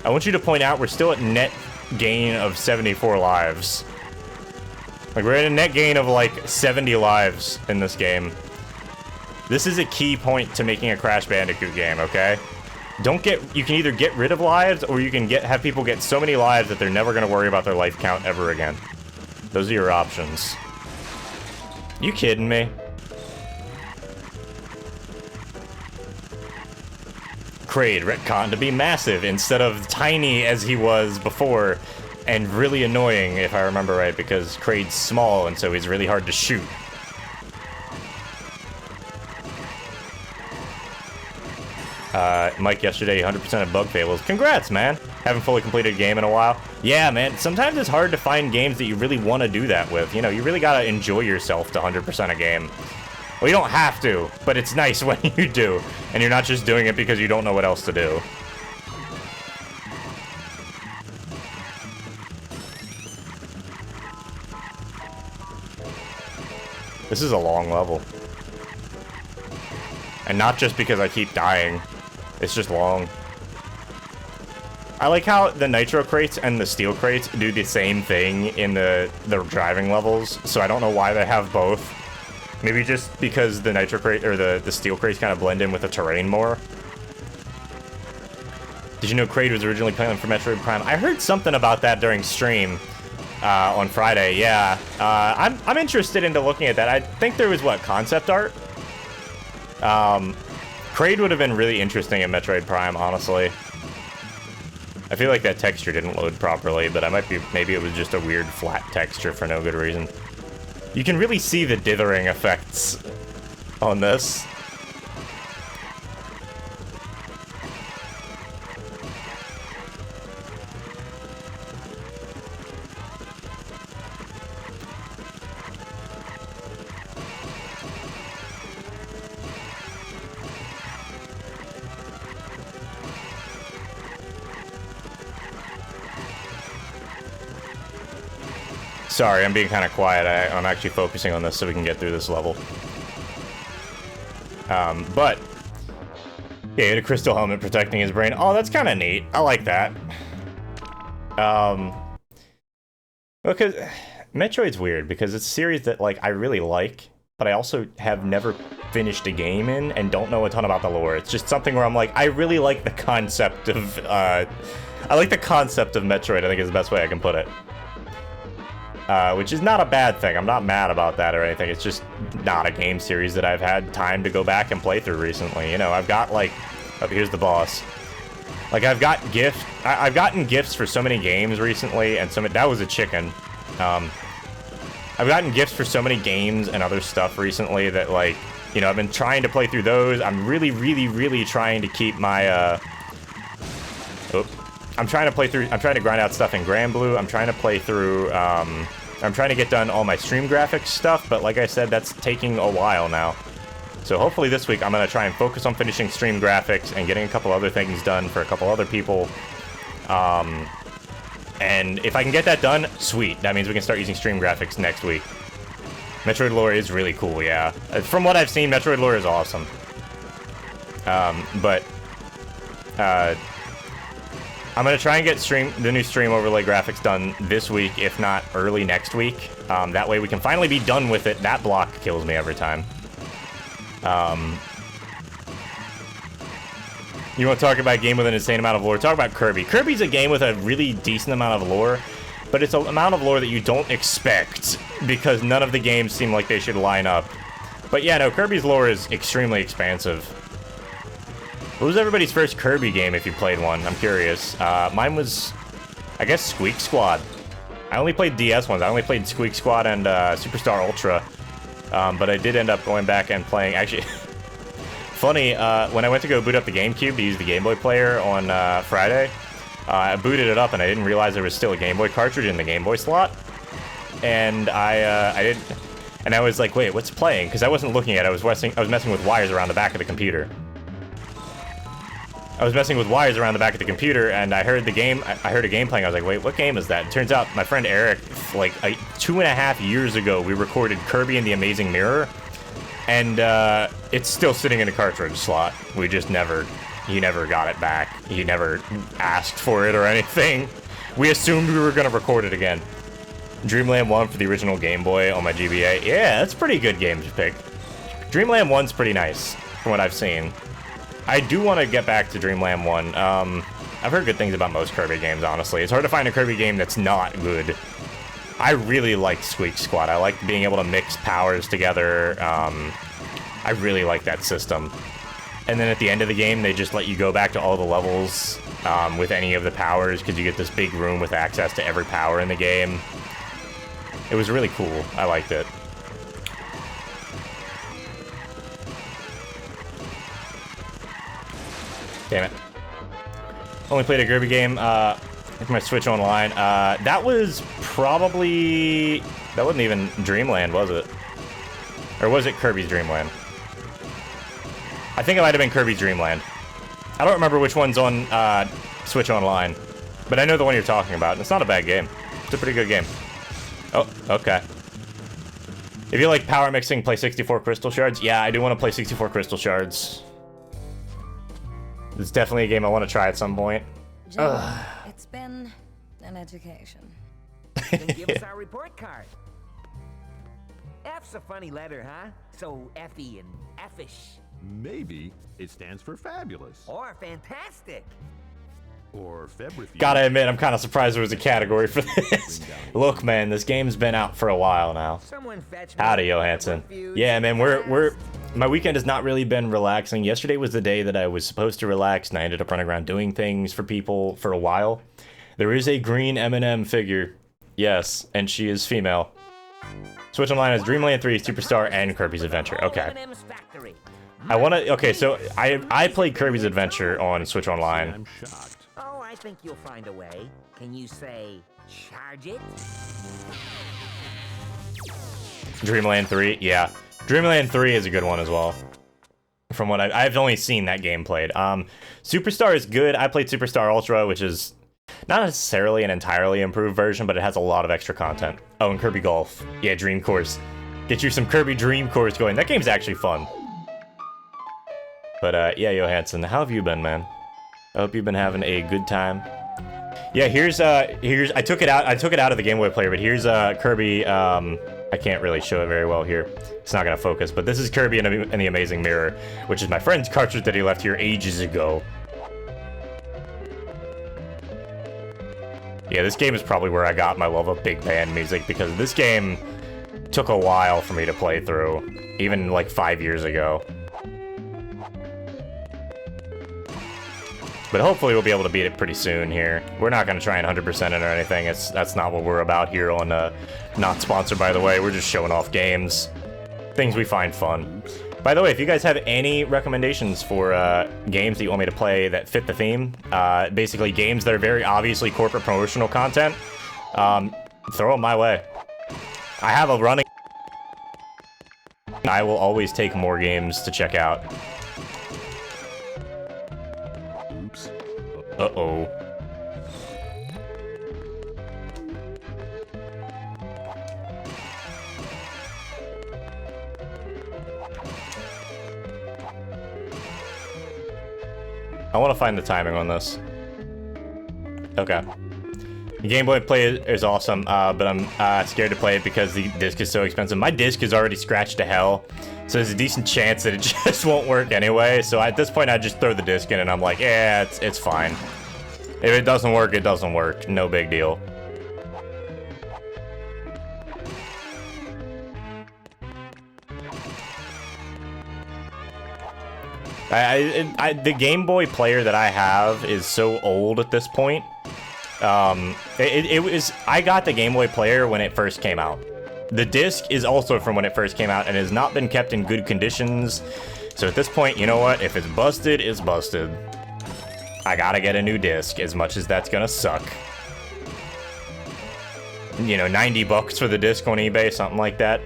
I want you to point out we're still at net gain of 74 lives. Like, we're at a net gain of like 70 lives in this game. This is a key point to making a Crash Bandicoot game, okay? You can either get rid of lives, or you can have people get so many lives that they're never gonna worry about their life count ever again. Those are your options. You kidding me? Kraid retconned to be massive instead of tiny as he was before, and really annoying, if I remember right, because Kraid's small, and so he's really hard to shoot. Mike yesterday, 100% of bug fables. Congrats, man! Haven't fully completed a game in a while. Yeah, man, sometimes it's hard to find games that you really want to do that with. You know, you really gotta enjoy yourself to 100% a game. Well, you don't have to, but it's nice when you do, and you're not just doing it because you don't know what else to do. This is a long level. And not just because I keep dying. It's just long. I like how the nitro crates and the steel crates do the same thing in the driving levels, so I don't know why they have both. Maybe just because the nitro crate or the steel crates kind of blend in with the terrain more. Did you know Kraid was originally planned for Metroid Prime? I heard something about that during stream on Friday. Yeah, I'm interested into looking at that. I think there was what, concept art. Kraid would have been really interesting in Metroid Prime, honestly. I feel like that texture didn't load properly, but I might be, maybe it was just a weird flat texture for no good reason. You can really see the dithering effects on this. Sorry, I'm being kind of quiet. I'm actually focusing on this so we can get through this level. But yeah, he had a crystal helmet protecting his brain. Oh, that's kind of neat. I like that. Because Metroid's weird because it's a series that like I really like, but I also have never finished a game in and don't know a ton about the lore. It's just something where I'm like, I really like the concept of I like the concept of Metroid, I think is the best way I can put it. Which is not a bad thing. I'm not mad about that or anything. It's just not a game series that I've had time to go back and play through recently. You know, I've got like, oh, here's the boss. Like I've gotten gifts for so many games recently, and that was a chicken. I've gotten gifts for so many games and other stuff recently that like, you know, I've been trying to play through those. I'm really trying to keep my I'm trying to grind out stuff in Granblue. I'm trying to play through, I'm trying to get done all my stream graphics stuff, but like I said, that's taking a while now. So hopefully this week I'm going to try and focus on finishing stream graphics and getting a couple other things done for a couple other people. And if I can get that done, sweet. That means we can start using stream graphics next week. Metroid lore is really cool, yeah. From what I've seen, Metroid lore is awesome. I'm going to try and get the new stream overlay graphics done this week, if not early next week. That way we can finally be done with it. That block kills me every time. You want to talk about a game with an insane amount of lore? Talk about Kirby. Kirby's a game with a really decent amount of lore, but it's an amount of lore that you don't expect because none of the games seem like they should line up. But yeah, no, Kirby's lore is extremely expansive. What was everybody's first Kirby game if you played one? I'm curious. Mine was, I guess, Squeak Squad. I only played DS ones. I only played Squeak Squad and Superstar Ultra. But I did end up going back and playing, actually, funny, when I went to go boot up the GameCube to use the Game Boy player on Friday, I booted it up and I didn't realize there was still a Game Boy cartridge in the Game Boy slot. And I was like, wait, what's playing? Because I wasn't looking at it. I was messing with wires around the back of the computer. I was messing with wires around the back of the computer, and I heard a game playing. I was like, wait, what game is that? It turns out my friend Eric, like 2.5 years ago, we recorded Kirby and the Amazing Mirror, and it's still sitting in a cartridge slot. He never got it back. He never asked for it or anything. We assumed we were going to record it again. Dreamland 1 for the original Game Boy on my GBA. Yeah, that's a pretty good game to pick. Dreamland 1's pretty nice, from what I've seen. I do want to get back to Dreamland 1. I've heard good things about most Kirby games, honestly. It's hard to find a Kirby game that's not good. I really liked Squeak Squad. I liked being able to mix powers together. I really like that system. and then at the end of the game, they just let you go back to all the levels with any of the powers, because you get this big room with access to every power in the game. It was really cool. I liked it. Damn it. Only played a Kirby game with my Switch Online. That was probably... That wasn't even Dreamland, was it? Or was it Kirby's Dream Land? I think it might have been Kirby's Dream Land. I don't remember which one's on Switch Online, but I know the one you're talking about, and it's not a bad game. It's a pretty good game. Oh, okay. If you like power mixing, play 64 Crystal Shards. Yeah, I do want to play 64 Crystal Shards. It's definitely a game I want to try at some point. Joe, it's been an education. Then give us our report card. F's a funny letter, huh? So F-y and F-ish. Maybe it stands for fabulous. Or fantastic. Or febrifuge. Gotta admit, I'm kind of surprised there was a category for this. Look, man, this game's been out for a while now. Someone fetch me Howdy, a Johansson. febrifuge Yeah, man, we're... fast. My weekend has not really been relaxing. Yesterday was the day that I was supposed to relax, and I ended up running around doing things for people for a while. There is a green M&M figure. Yes, and she is female. Switch Online has Dreamland 3, Superstar, and Kirby's Adventure. Okay. M&M's factory. I want to... Okay, so I played Kirby's Adventure on Switch Online. I'm shocked. Oh, I think you'll find a way. Can you say, charge it? Dreamland 3, yeah. Dreamland 3 is a good one as well. From what I've only seen that game played. Superstar is good. I played Superstar Ultra, which is not necessarily an entirely improved version, but it has a lot of extra content. Oh, and Kirby Golf. Yeah, Dream Course. Get you some Kirby Dream Course going. That game's actually fun. But yeah, Johansson, how have you been, man? I hope you've been having a good time. Yeah, here's I took it out of the Game Boy player, but here's Kirby. I can't really show it very well here. It's not gonna focus, but this is Kirby in the Amazing Mirror, which is my friend's cartridge that he left here ages ago. Yeah, this game is probably where I got my love of big band music, because this game took a while for me to play through, even like 5 years ago. But hopefully we'll be able to beat it pretty soon here. We're not going to try and 100% it or anything. That's not what we're about here on not sponsored, by the way. We're just showing off games. Things we find fun. By the way, if you guys have any recommendations for games that you want me to play that fit the theme, basically games that are very obviously corporate promotional content, throw them my way. I have a running... I will always take more games to check out. Oops. Uh-oh. I want to find the timing on this. Okay. The Game Boy play is awesome, but I'm scared to play it because the disc is so expensive. My disc is already scratched to hell, so there's a decent chance that it just won't work anyway. So at this point, I just throw the disc in and I'm like, yeah, it's fine. If it doesn't work, it doesn't work. No big deal. The Game Boy player that I have is so old at this point. I got the Game Boy player when it first came out. The disc is also from when it first came out and has not been kept in good conditions. So at this point, you know what? If it's busted, it's busted. I gotta get a new disc, as much as that's gonna suck. You know, 90 bucks for the disc on eBay, something like that.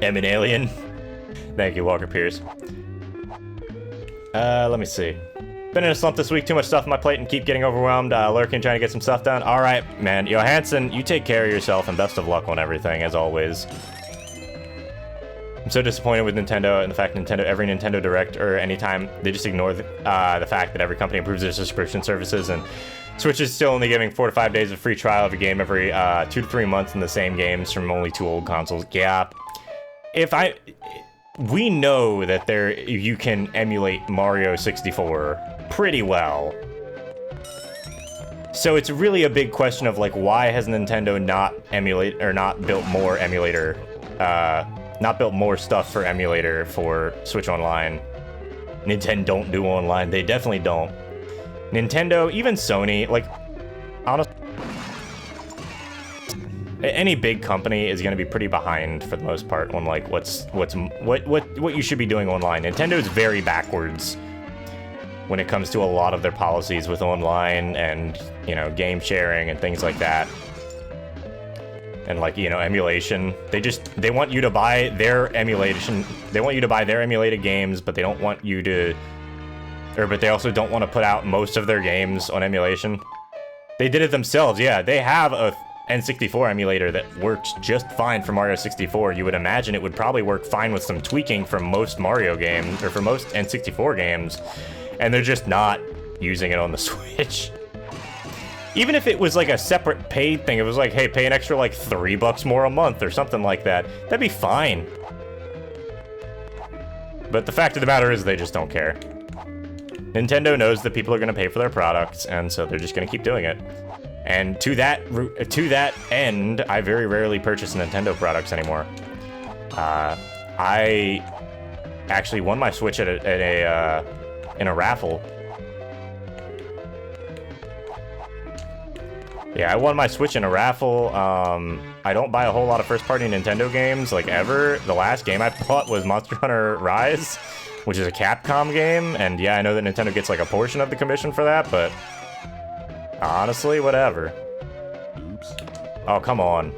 Emin Alien. Thank you, Walker Pierce. Let me see. Been in a slump this week, too much stuff on my plate and keep getting overwhelmed, lurking, trying to get some stuff done. Alright, man. Johansson, you take care of yourself and best of luck on everything, as always. I'm so disappointed with Nintendo and the fact every Nintendo Direct or anytime, they just ignore the fact that every company improves their subscription services, and Switch is still only giving 4 to 5 days of free trial of a game every 2 to 3 months in the same games from only 2 old consoles. Yeah. We know that you can emulate Mario 64 pretty well. So it's really a big question of like, why has Nintendo not built more emulator, not built more stuff for emulator for Switch Online? Nintendo don't do online. They definitely don't. Nintendo, even Sony, like, honestly, any big company is going to be pretty behind for the most part on like what you should be doing online. Nintendo is very backwards when it comes to a lot of their policies with online and, you know, game sharing and things like that. And like, you know, emulation. They want you to buy their emulation. They want you to buy their emulated games, but they don't want you to, but they also don't want to put out most of their games on emulation. They did it themselves. Yeah, they have a N64 emulator that works just fine for Mario 64. You would imagine it would probably work fine with some tweaking from most Mario games, or for most N64 games, and they're just not using it on the Switch. Even if it was like a separate paid thing, it was like, hey, pay an extra like $3 more a month or something like that, that'd be fine. But the fact of the matter is they just don't care. Nintendo knows that people are going to pay for their products, and so they're just going to keep doing it. And to that end, I very rarely purchase Nintendo products anymore. I actually won my Switch in a raffle. Yeah, I won my Switch in a raffle. I don't buy a whole lot of first-party Nintendo games, like, ever. The last game I bought was Monster Hunter Rise, which is a Capcom game, and yeah, I know that Nintendo gets, like, a portion of the commission for that, but honestly, whatever. Oops. Oh, come on.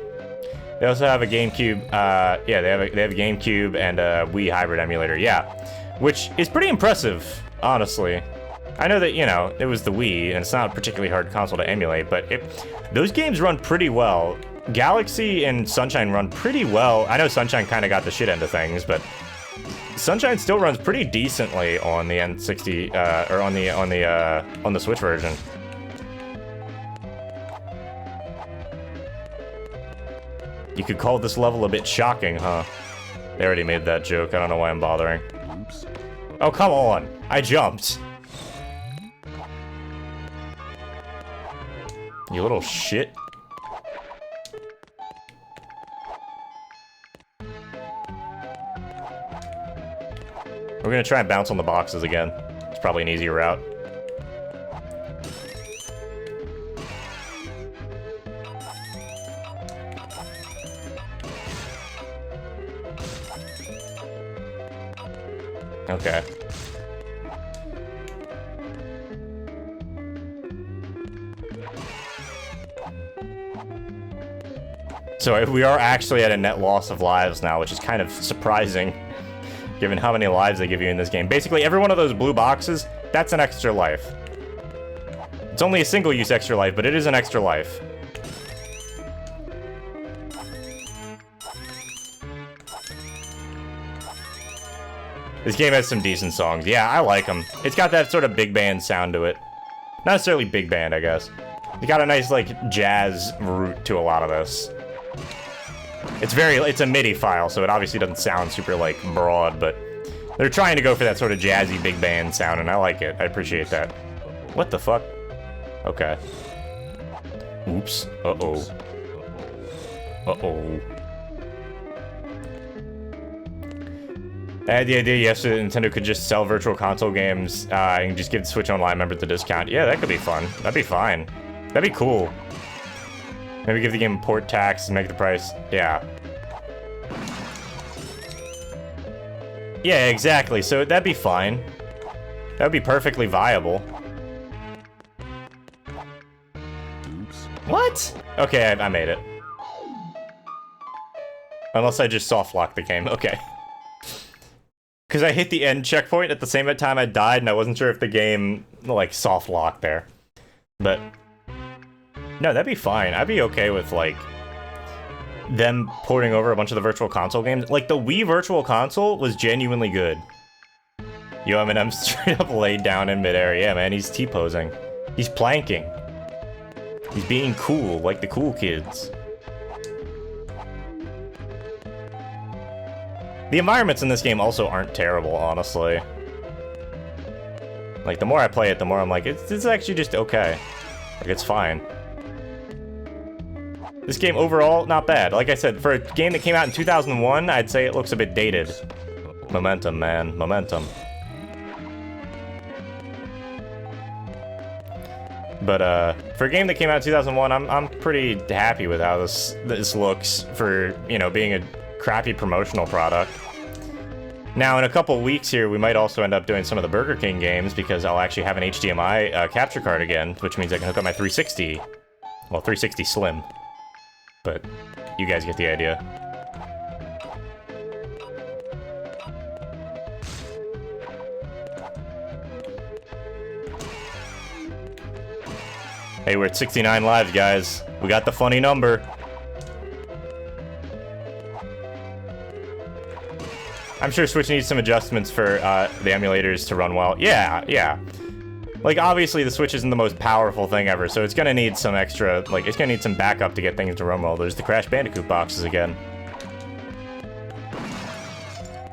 They also have a GameCube, yeah, they have a GameCube and a Wii hybrid emulator, yeah, which is pretty impressive, honestly. I know that, you know, it was the Wii, and it's not a particularly hard console to emulate, but those games run pretty well. Galaxy and Sunshine run pretty well. I know Sunshine kind of got the shit end of things, but Sunshine still runs pretty decently on the N60, or on the Switch version. You could call this level a bit shocking, huh? They already made that joke. I don't know why I'm bothering. Oops. Oh, come on. I jumped. You little shit. We're gonna try and bounce on the boxes again. It's probably an easier route. Okay. So we are actually at a net loss of lives now, which is kind of surprising, given how many lives they give you in this game. Basically, every one of those blue boxes, that's an extra life. It's only a single-use extra life, but it is an extra life. This game has some decent songs. Yeah, I like them. It's got that sort of big band sound to it. Not necessarily big band, I guess. It's got a nice, like, jazz root to a lot of this. It's a MIDI file, so it obviously doesn't sound super, like, broad, but they're trying to go for that sort of jazzy big band sound, and I like it. I appreciate that. What the fuck? Okay. Oops. Uh-oh. Uh-oh. I had the idea yesterday that Nintendo could just sell Virtual Console games and just give the Switch Online members the discount. Yeah, that could be fun. That'd be fine. That'd be cool. Maybe give the game port tax and make the price. Yeah. Yeah, exactly. So that'd be fine. That'd be perfectly viable. Oops. What? Okay, I made it. Unless I just soft locked the game. Okay. Because I hit the end checkpoint at the same time I died, and I wasn't sure if the game, like, soft locked there. But no, that'd be fine. I'd be okay with, like, them porting over a bunch of the Virtual Console games. Like, the Wii Virtual Console was genuinely good. Yo, Eminem straight up laid down in midair. Yeah, man, he's T-posing. He's planking. He's being cool, like the cool kids. The environments in this game also aren't terrible, honestly. Like, the more I play it, the more I'm like, it's actually just okay. Like, it's fine. This game overall, not bad. Like I said, for a game that came out in 2001, I'd say it looks a bit dated. Momentum, man. Momentum. But for a game that came out in 2001, I'm pretty happy with how this looks for, you know, being a crappy promotional product. Now, in a couple weeks here, we might also end up doing some of the Burger King games because I'll actually have an HDMI capture card again, which means I can hook up my 360. Well, 360 Slim. But you guys get the idea. Hey, we're at 69 lives, guys. We got the funny number. I'm sure Switch needs some adjustments for the emulators to run well. Yeah. Like, obviously, the Switch isn't the most powerful thing ever, so it's gonna need some extra, like, it's gonna need some backup to get things to run well. There's the Crash Bandicoot boxes again.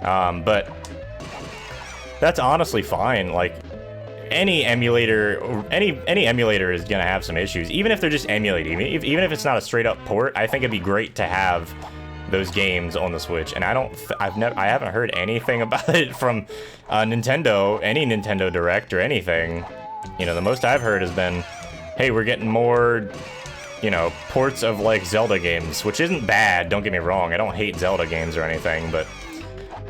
But that's honestly fine. Like, any emulator is gonna have some issues, even if they're just emulating. Even if it's not a straight-up port, I think it'd be great to have those games on the Switch, and I haven't heard anything about it from Nintendo, any Nintendo Direct or anything. You know, the most I've heard has been, hey, we're getting more, you know, ports of like Zelda games, which isn't bad, don't get me wrong. I don't hate Zelda games or anything, but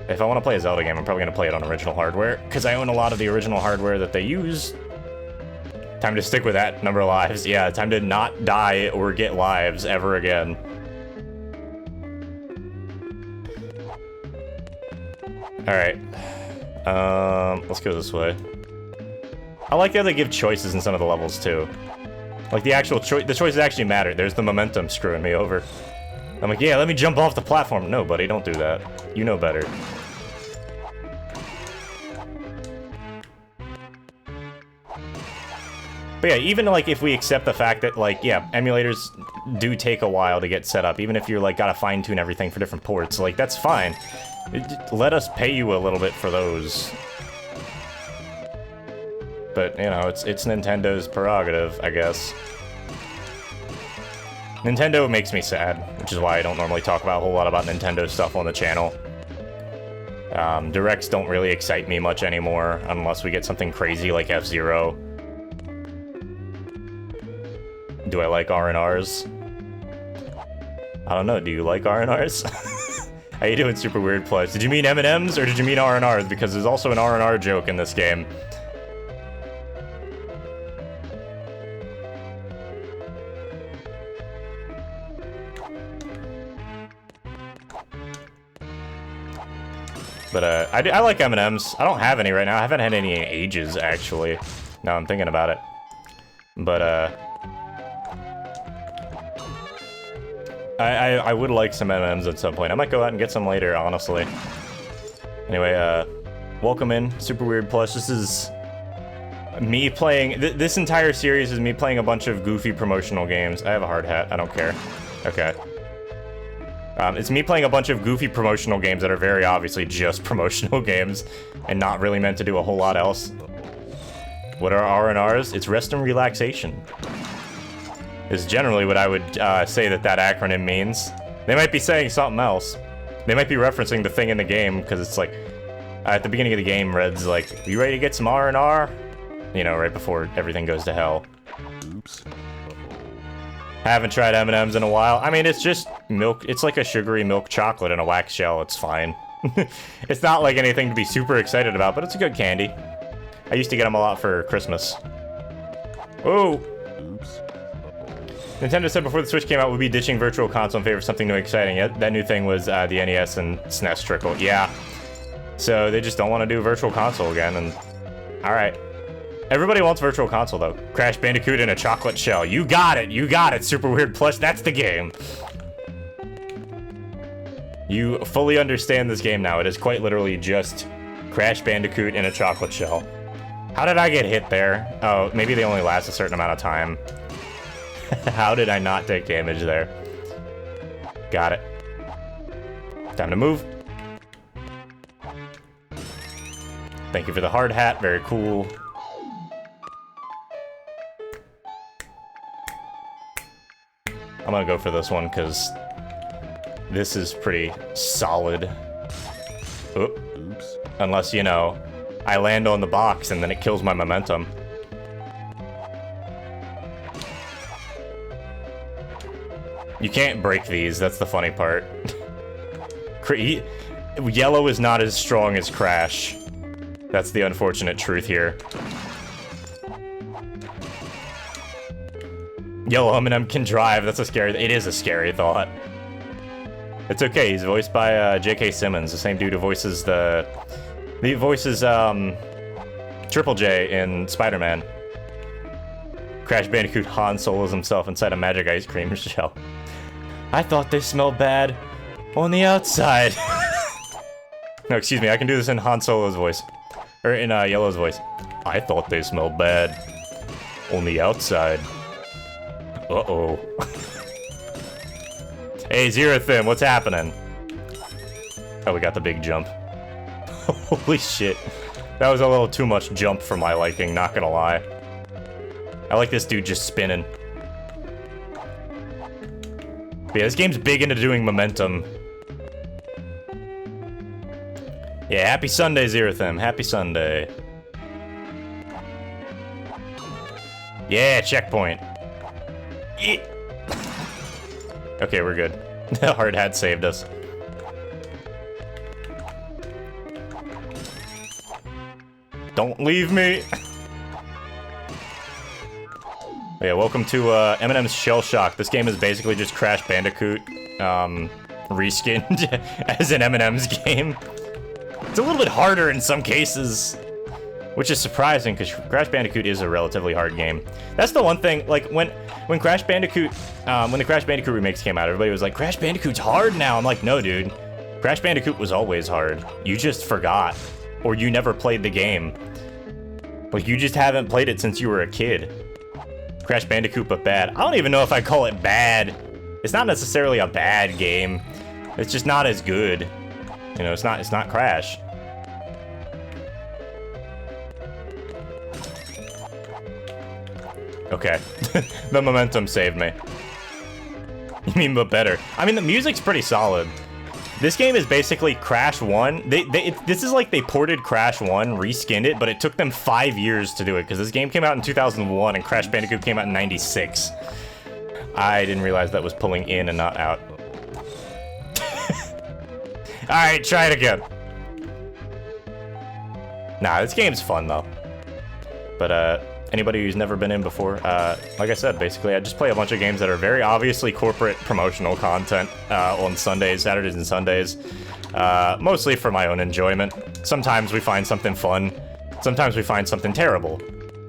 if I want to play a Zelda game, I'm probably going to play it on original hardware, because I own a lot of the original hardware that they use. Time to stick with that number of lives. Yeah, time to not die or get lives ever again. Alright. Let's go this way. I like how they give choices in some of the levels, too. Like, the actual the choices actually matter. There's the momentum screwing me over. I'm like, yeah, let me jump off the platform. No, buddy, don't do that. You know better. But yeah, even, like, if we accept the fact that, like, yeah, emulators do take a while to get set up, even if you're, like, gotta fine-tune everything for different ports, like, that's fine. Let us pay you a little bit for those. But, you know, it's Nintendo's prerogative, I guess. Nintendo makes me sad, which is why I don't normally talk about a whole lot about Nintendo stuff on the channel. Directs don't really excite me much anymore, unless we get something crazy like F-Zero. Do I like R&Rs? I don't know, do you like R&Rs? How you doing, Super Weird Plush? Did you mean M&Ms or did you mean R&Rs? Because there's also an R&R joke in this game. But I like M&Ms. I don't have any right now. I haven't had any in ages, actually. Now I'm thinking about it. But I would like some M&Ms at some point. I might go out and get some later, honestly. Anyway, welcome in, Super Weird Plush. This is me playing... this entire series is me playing a bunch of goofy promotional games. I have a hard hat. I don't care. Okay. It's me playing a bunch of goofy promotional games that are very obviously just promotional games and not really meant to do a whole lot else. What are R&Rs? It's rest and relaxation. Is generally what I would say that acronym means. They might be saying something else. They might be referencing the thing in the game, because it's like, at the beginning of the game, Red's like, you ready to get some R&R? You know, right before everything goes to hell. Oops. Haven't tried M&Ms in a while. I mean, it's just milk. It's like a sugary milk chocolate in a wax shell. It's fine. It's not like anything to be super excited about, but it's a good candy. I used to get them a lot for Christmas. Oh! Oops. Nintendo said before the Switch came out, we'd be ditching Virtual Console in favor of something new and exciting. That new thing was the NES and SNES trickle. Yeah. So they just don't want to do Virtual Console again, and... Alright. Everybody wants Virtual Console, though. Crash Bandicoot in a chocolate shell. You got it, Super Weird Plush. That's the game. You fully understand this game now. It is quite literally just Crash Bandicoot in a chocolate shell. How did I get hit there? Oh, maybe they only last a certain amount of time. How did I not take damage there? Got it. Time to move. Thank you for the hard hat. Very cool. I'm gonna go for this one, because this is pretty solid. Oop. Oops. Unless, you know, I land on the box and then it kills my momentum. You can't break these, that's the funny part. Yellow is not as strong as Crash. That's the unfortunate truth here. Yellow M&M can drive, that's a scary... It is a scary thought. It's okay, he's voiced by J.K. Simmons, the same dude who voices He voices, Triple J in Spider-Man. Crash Bandicoot Han Solo's himself inside a magic ice cream shell. I thought they smelled bad on the outside. No, excuse me, I can do this in Han Solo's voice. Or in Yellow's voice. I thought they smelled bad on the outside. Uh-oh. Hey, Zerathim, what's happening? Oh, we got the big jump. Holy shit. That was a little too much jump for my liking, not gonna lie. I like this dude just spinning. But yeah, this game's big into doing momentum. Yeah, happy Sunday, Zerathim. Happy Sunday. Yeah, checkpoint. Yeah. Okay, we're good. Hard hat saved us. Don't leave me. Yeah, welcome to M&M's Shell Shock. This game is basically just Crash Bandicoot reskinned as an M&M's game. It's a little bit harder in some cases, which is surprising because Crash Bandicoot is a relatively hard game. That's the one thing, like when Crash Bandicoot, when the Crash Bandicoot remakes came out, everybody was like, Crash Bandicoot's hard now. I'm like, no, dude. Crash Bandicoot was always hard. You just forgot, or you never played the game. Like, you just haven't played it since you were a kid. Crash Bandicoot, but bad. I don't even know if I call it bad. It's not necessarily a bad game. It's just not as good. You know, it's not Crash. Okay. The momentum saved me. You mean, but better. I mean, the music's pretty solid. This game is basically Crash 1. This is like they ported Crash 1, reskinned it, but it took them 5 years to do it, because this game came out in 2001, and Crash Bandicoot came out in 96. I didn't realize that was pulling in and not out. Alright, try it again. Nah, this game's fun, though. But, anybody who's never been in before, like I said, basically, I just play a bunch of games that are very obviously corporate promotional content on Sundays, Saturdays, and Sundays. Mostly for my own enjoyment. Sometimes we find something fun. Sometimes we find something terrible.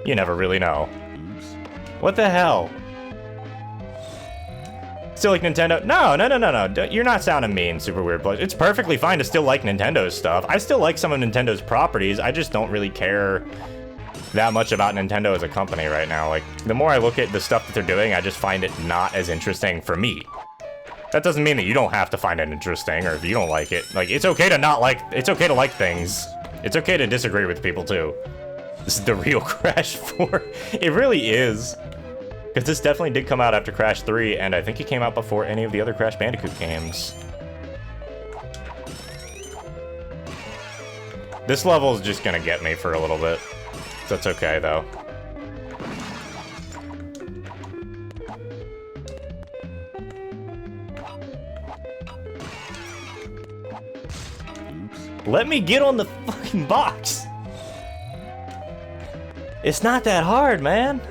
You never really know. What the hell? Still like Nintendo? No. You're not sounding mean, Super Weird Blood. It's perfectly fine to still like Nintendo's stuff. I still like some of Nintendo's properties. I just don't really care that much about Nintendo as a company right now. Like, the more I look at the stuff that they're doing, I just find it not as interesting for me. That doesn't mean that you don't have to find it interesting, or if you don't like it. Like, it's okay to not like, it's okay to like things. It's okay to disagree with people, too. This is the real Crash 4. It really is. Because this definitely did come out after Crash 3, and I think it came out before any of the other Crash Bandicoot games. This level is just gonna get me for a little bit. That's okay, though. Let me get on the fucking box! It's not that hard, man!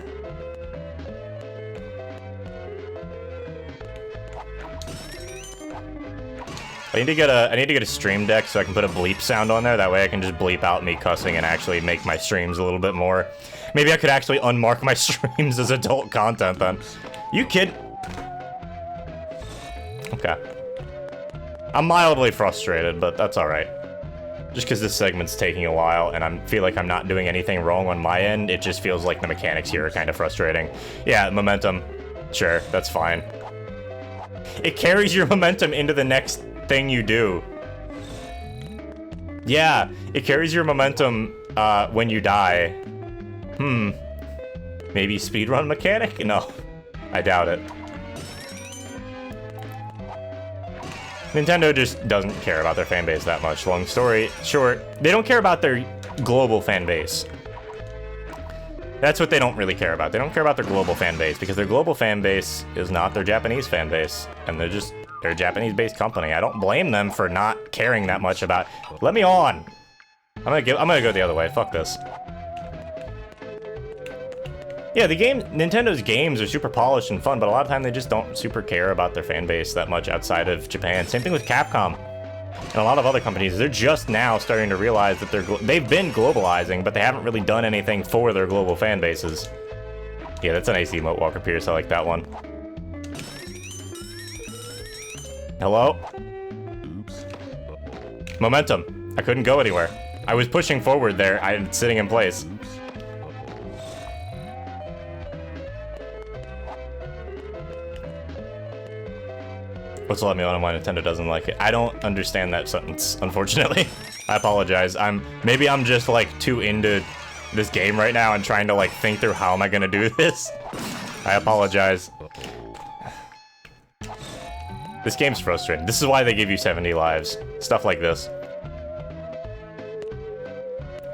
I need to get a stream deck so I can put a bleep sound on there. That way I can just bleep out me cussing and actually make my streams a little bit more. Maybe I could actually unmark my streams as adult content then. You kid? Okay. I'm mildly frustrated, but that's alright. Just because this segment's taking a while and I feel like I'm not doing anything wrong on my end, it just feels like the mechanics here are kind of frustrating. Yeah, momentum. Sure, that's fine. It carries your momentum into the next thing you do. Yeah, it carries your momentum when you die. Maybe speedrun mechanic? No, I doubt it. Nintendo just doesn't care about their fan base that much. Long story short, they don't care about their global fan base. That's what they don't really care about. They don't care about their global fan base because their global fan base is not their Japanese fan base, and they're a Japanese-based company. I don't blame them for not caring that much about. Let me on. I'm gonna go the other way. Fuck this. Yeah, Nintendo's games are super polished and fun, but a lot of time they just don't super care about their fan base that much outside of Japan. Same thing with Capcom and a lot of other companies. They're just now starting to realize that they've been globalizing, but they haven't really done anything for their global fan bases. Yeah, that's an AC emote, Walker Pierce. I like that one. Hello? Oops. Momentum. I couldn't go anywhere. I was pushing forward there. I'm sitting in place. Oops. What's let me on why Nintendo doesn't like it? I don't understand that sentence, unfortunately. I apologize. Maybe I'm just like too into this game right now and trying to like think through how am I gonna do this. I apologize. This game's frustrating. This is why they give you 70 lives. Stuff like this.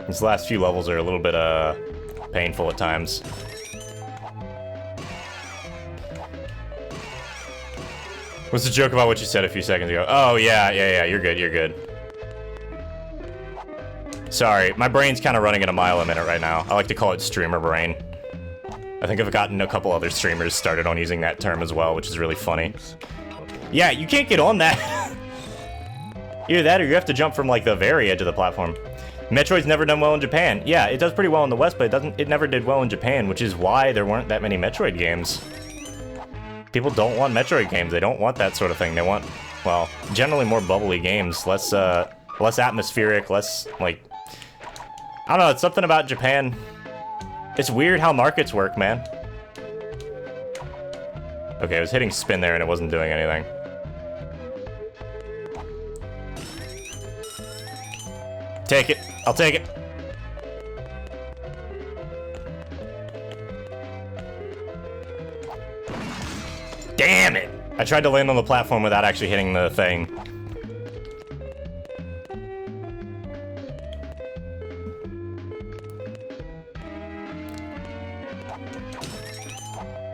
These last few levels are a little bit painful at times. What's the joke about what you said a few seconds ago? Oh, yeah, you're good. Sorry, my brain's kind of running at a mile a minute right now. I like to call it streamer brain. I think I've gotten a couple other streamers started on using that term as well, which is really funny. Yeah, you can't get on that. Either that or you have to jump from like the very edge of the platform. Metroid's never done well in Japan. Yeah, it does pretty well in the West, but it never did well in Japan, which is why there weren't that many Metroid games. People don't want Metroid games. They don't want that sort of thing. They want, well, generally more bubbly games, less atmospheric, less, like, I don't know, it's something about Japan. It's weird how markets work, man. Okay, I was hitting spin there and it wasn't doing anything. Take it. I'll take it. Damn it! I tried to land on the platform without actually hitting the thing.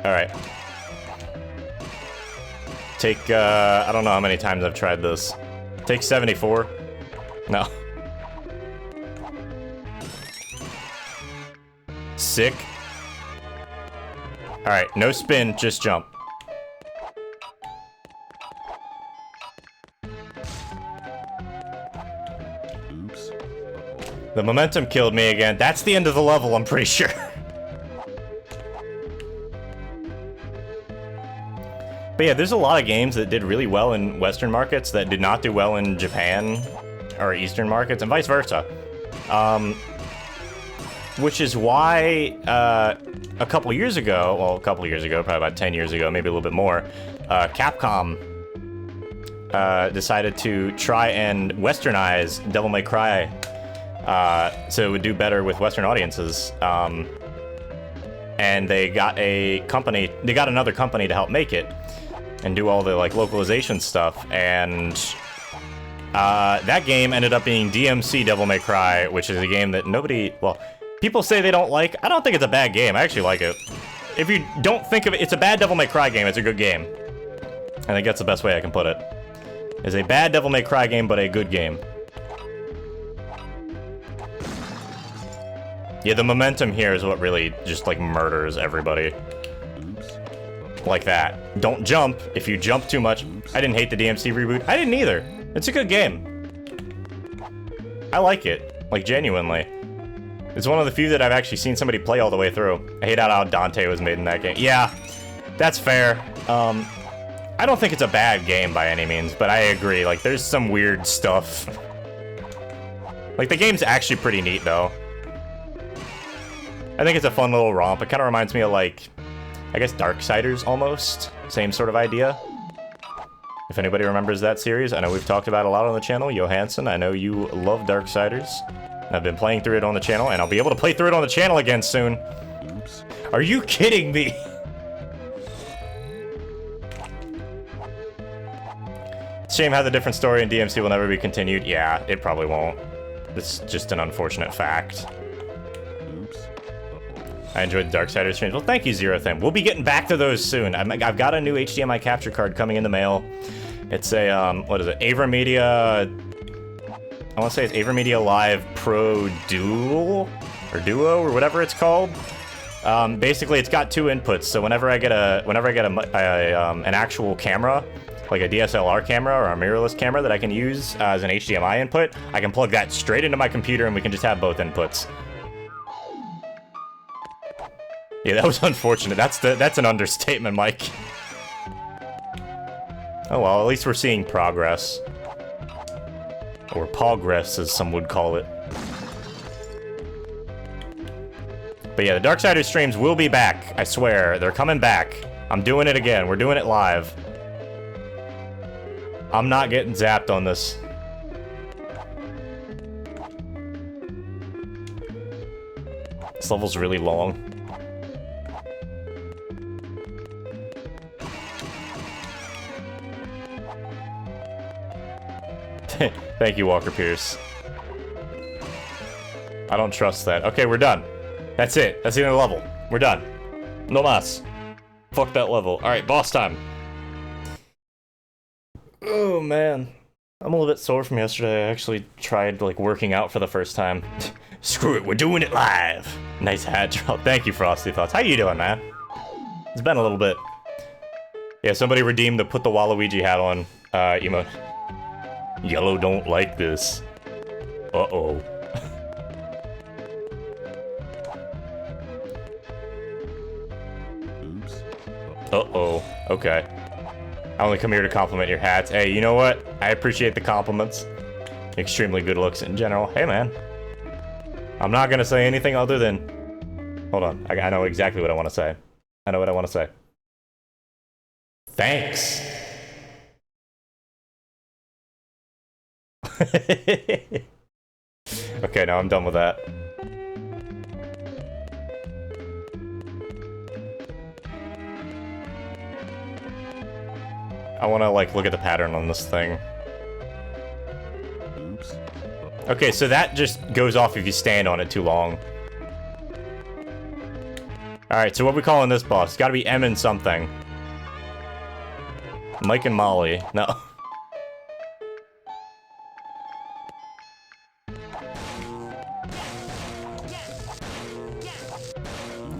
Alright. Take, I don't know how many times I've tried this. Take 74. No. Sick. Alright, no spin, just jump. Oops. The momentum killed me again. That's the end of the level, I'm pretty sure. But yeah, there's a lot of games that did really well in Western markets that did not do well in Japan or Eastern markets, and vice versa. Which is why a couple years ago, probably about 10 years ago, maybe a little bit more, Capcom decided to try and westernize Devil May Cry so it would do better with Western audiences. And they got another company to help make it and do all the like localization stuff, and that game ended up being DMC Devil May Cry, which is a game that people say they don't like. I don't think it's a bad game. I actually like it. If you don't think of it, it's a bad Devil May Cry game. It's a good game. I think that's the best way I can put it. It's a bad Devil May Cry game, but a good game. Yeah, the momentum here is what really just like murders everybody. Oops. Like that. Don't jump. If you jump too much. I didn't hate the DMC reboot. I didn't either. It's a good game. I like it. Like, genuinely. It's one of the few that I've actually seen somebody play all the way through. I hate how Dante was made in that game. Yeah, that's fair. I don't think it's a bad game by any means, but I agree. Like, there's some weird stuff. Like, the game's actually pretty neat, though. I think it's a fun little romp. It kind of reminds me of, like, I guess Darksiders, almost. Same sort of idea. If anybody remembers that series, I know we've talked about it a lot on the channel. Johansson, I know you love Darksiders. I've been playing through it on the channel, and I'll be able to play through it on the channel again soon. Oops. Are you kidding me? Shame how the different story in DMC will never be continued. Yeah, it probably won't. It's just an unfortunate fact. Oops. I enjoyed the Darksiders streams. Well, thank you, Zero Thing. We'll be getting back to those soon. I've got a new HDMI capture card coming in the mail. It's a, what is it? AverMedia... I want to say it's AverMedia Live Pro Duo, or whatever it's called. Basically, it's got 2 inputs. So whenever I get an actual camera, like a DSLR camera or a mirrorless camera that I can use as an HDMI input, I can plug that straight into my computer and we can just have both inputs. Yeah, that was unfortunate. That's an understatement, Mike. Oh well, at least we're seeing progress. Or progress, as some would call it. But yeah, the Darksiders streams will be back. I swear, they're coming back. I'm doing it again. We're doing it live. I'm not getting zapped on this. This level's really long. Thank you, Walker Pierce. I don't trust that. Okay, we're done. That's it. That's the end of the level. We're done. No mas. Fuck that level. Alright, boss time. Oh, man. I'm a little bit sore from yesterday. I actually tried, like, working out for the first time. Screw it, we're doing it live. Nice hat drop. Thank you, Frosty Thoughts. How you doing, man? It's been a little bit. Yeah, somebody redeemed the put the Waluigi hat on emote. Yellow don't like this. Uh-oh. Oops. Uh-oh. Okay. I only come here to compliment your hats. Hey, you know what? I appreciate the compliments. Extremely good looks in general. Hey, man. I'm not gonna say anything other than... Hold on. I know exactly what I want to say. I know what I want to say. Thanks. Okay, now I'm done with that. I want to, like, look at the pattern on this thing. Oops. Okay, so that just goes off if you stand on it too long. Alright, so what are we calling this boss? It's gotta be M and something. Mike and Molly. No.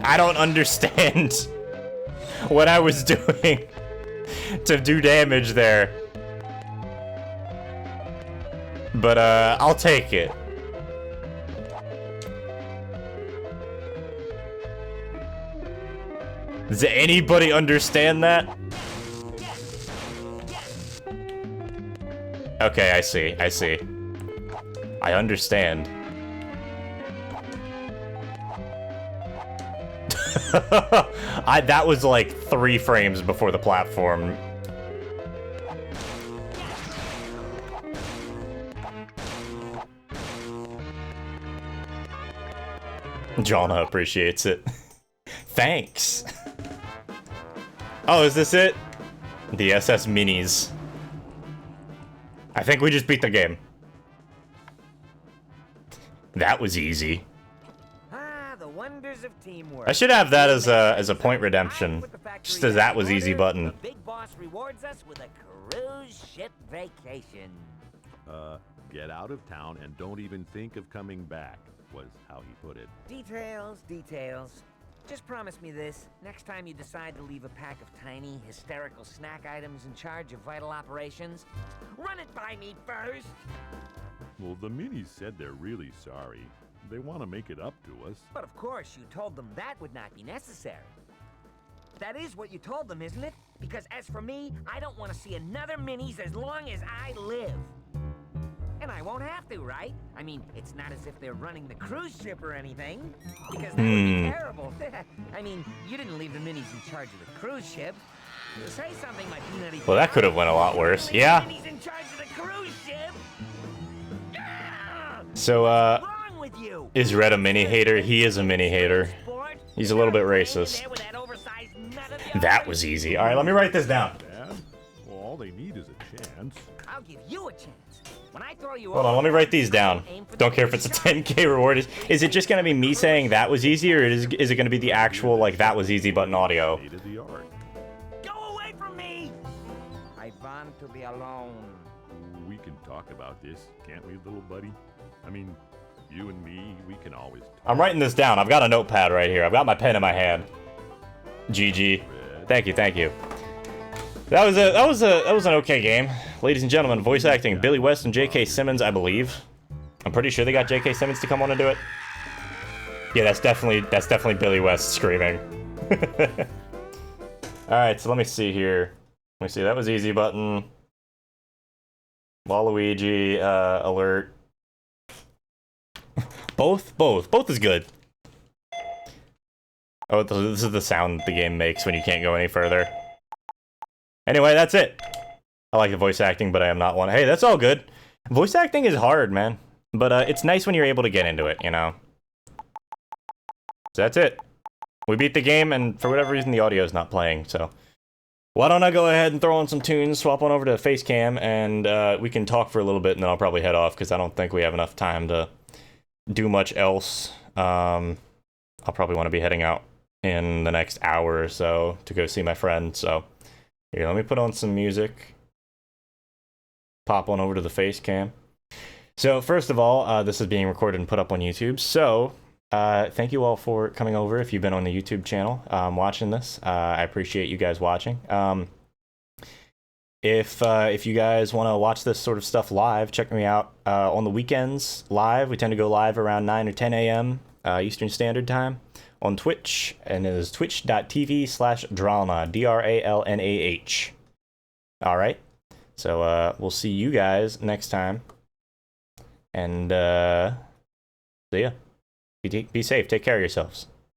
I don't understand what I was doing to do damage there. But, I'll take it. Does anybody understand that? Okay, I see. I see. I understand. That was like 3 frames before the platform. Jonna appreciates it. Thanks. Oh, is this it? The SS Minis. I think we just beat the game. That was easy. The wonders of teamwork. I should have that as a point redemption. Just as that was easy button. The big boss rewards us with a cruise ship vacation. Get out of town and don't even think of coming back, was how he put it. Details, details. Just promise me this. Next time you decide to leave a pack of tiny, hysterical snack items in charge of vital operations, run it by me first! Well, the minis said they're really sorry. They want to make it up to us. But of course, you told them that would not be necessary. That is what you told them, isn't it? Because as for me, I don't want to see another minis as long as I live. And I won't have to, right? I mean, it's not as if they're running the cruise ship or anything. Because that would be terrible. I mean, you didn't leave the minis in charge of the cruise ship. Say something, my peanutty. Well, that could have went a lot worse. Yeah. Minis in charge of the cruise ship. So, What's wrong with you? is Red a mini hater? He is a mini hater. He's a little bit racist. That was easy. All right, let me write this down. Dad? Well, all they need is a chance. I'll give you a chance. When I throw follow you. Hold on, let me write these down. Don't care if it's a 10K reward. Is it just gonna be me saying that was easy, or is it gonna be the actual, like, that was easy button audio? State of the art. Go away from me! I want to be alone. We can talk about this, can't we, little buddy? I mean, you and me, we can always talk. I'm writing this down. I've got a notepad right here. I've got my pen in my hand. GG. Thank you, thank you. That was an okay game. Ladies and gentlemen, voice acting Billy West and J.K. Simmons, I believe. I'm pretty sure they got J.K. Simmons to come on and do it. Yeah, that's definitely Billy West screaming. Alright, so let me see here. Let me see, that was easy button. Waluigi, alert. Both is good. Oh, this is the sound the game makes when you can't go any further. Anyway, that's it. I like the voice acting, but I am not one. Hey, that's all good. Voice acting is hard, man. But it's nice when you're able to get into it, you know? So that's it. We beat the game, and for whatever reason, the audio is not playing, so... Why don't I go ahead and throw on some tunes, swap on over to Facecam, and we can talk for a little bit, and then I'll probably head off, because I don't think we have enough time to do much else. I'll probably want to be heading out in the next hour or so to go see my friend, so... Here, let me put on some music. Pop on over to the Facecam. So, first of all, this is being recorded and put up on YouTube, so... thank you all for coming over if you've been on the YouTube channel watching this. I appreciate you guys watching. If you guys want to watch this sort of stuff live, check me out on the weekends live. We tend to go live around 9 or 10 a.m. Eastern Standard Time on Twitch, and it is twitch.tv/Dralnah, D-R-A-L-N-A-H. All right, so we'll see you guys next time, and see ya. Be safe. Take care of yourselves.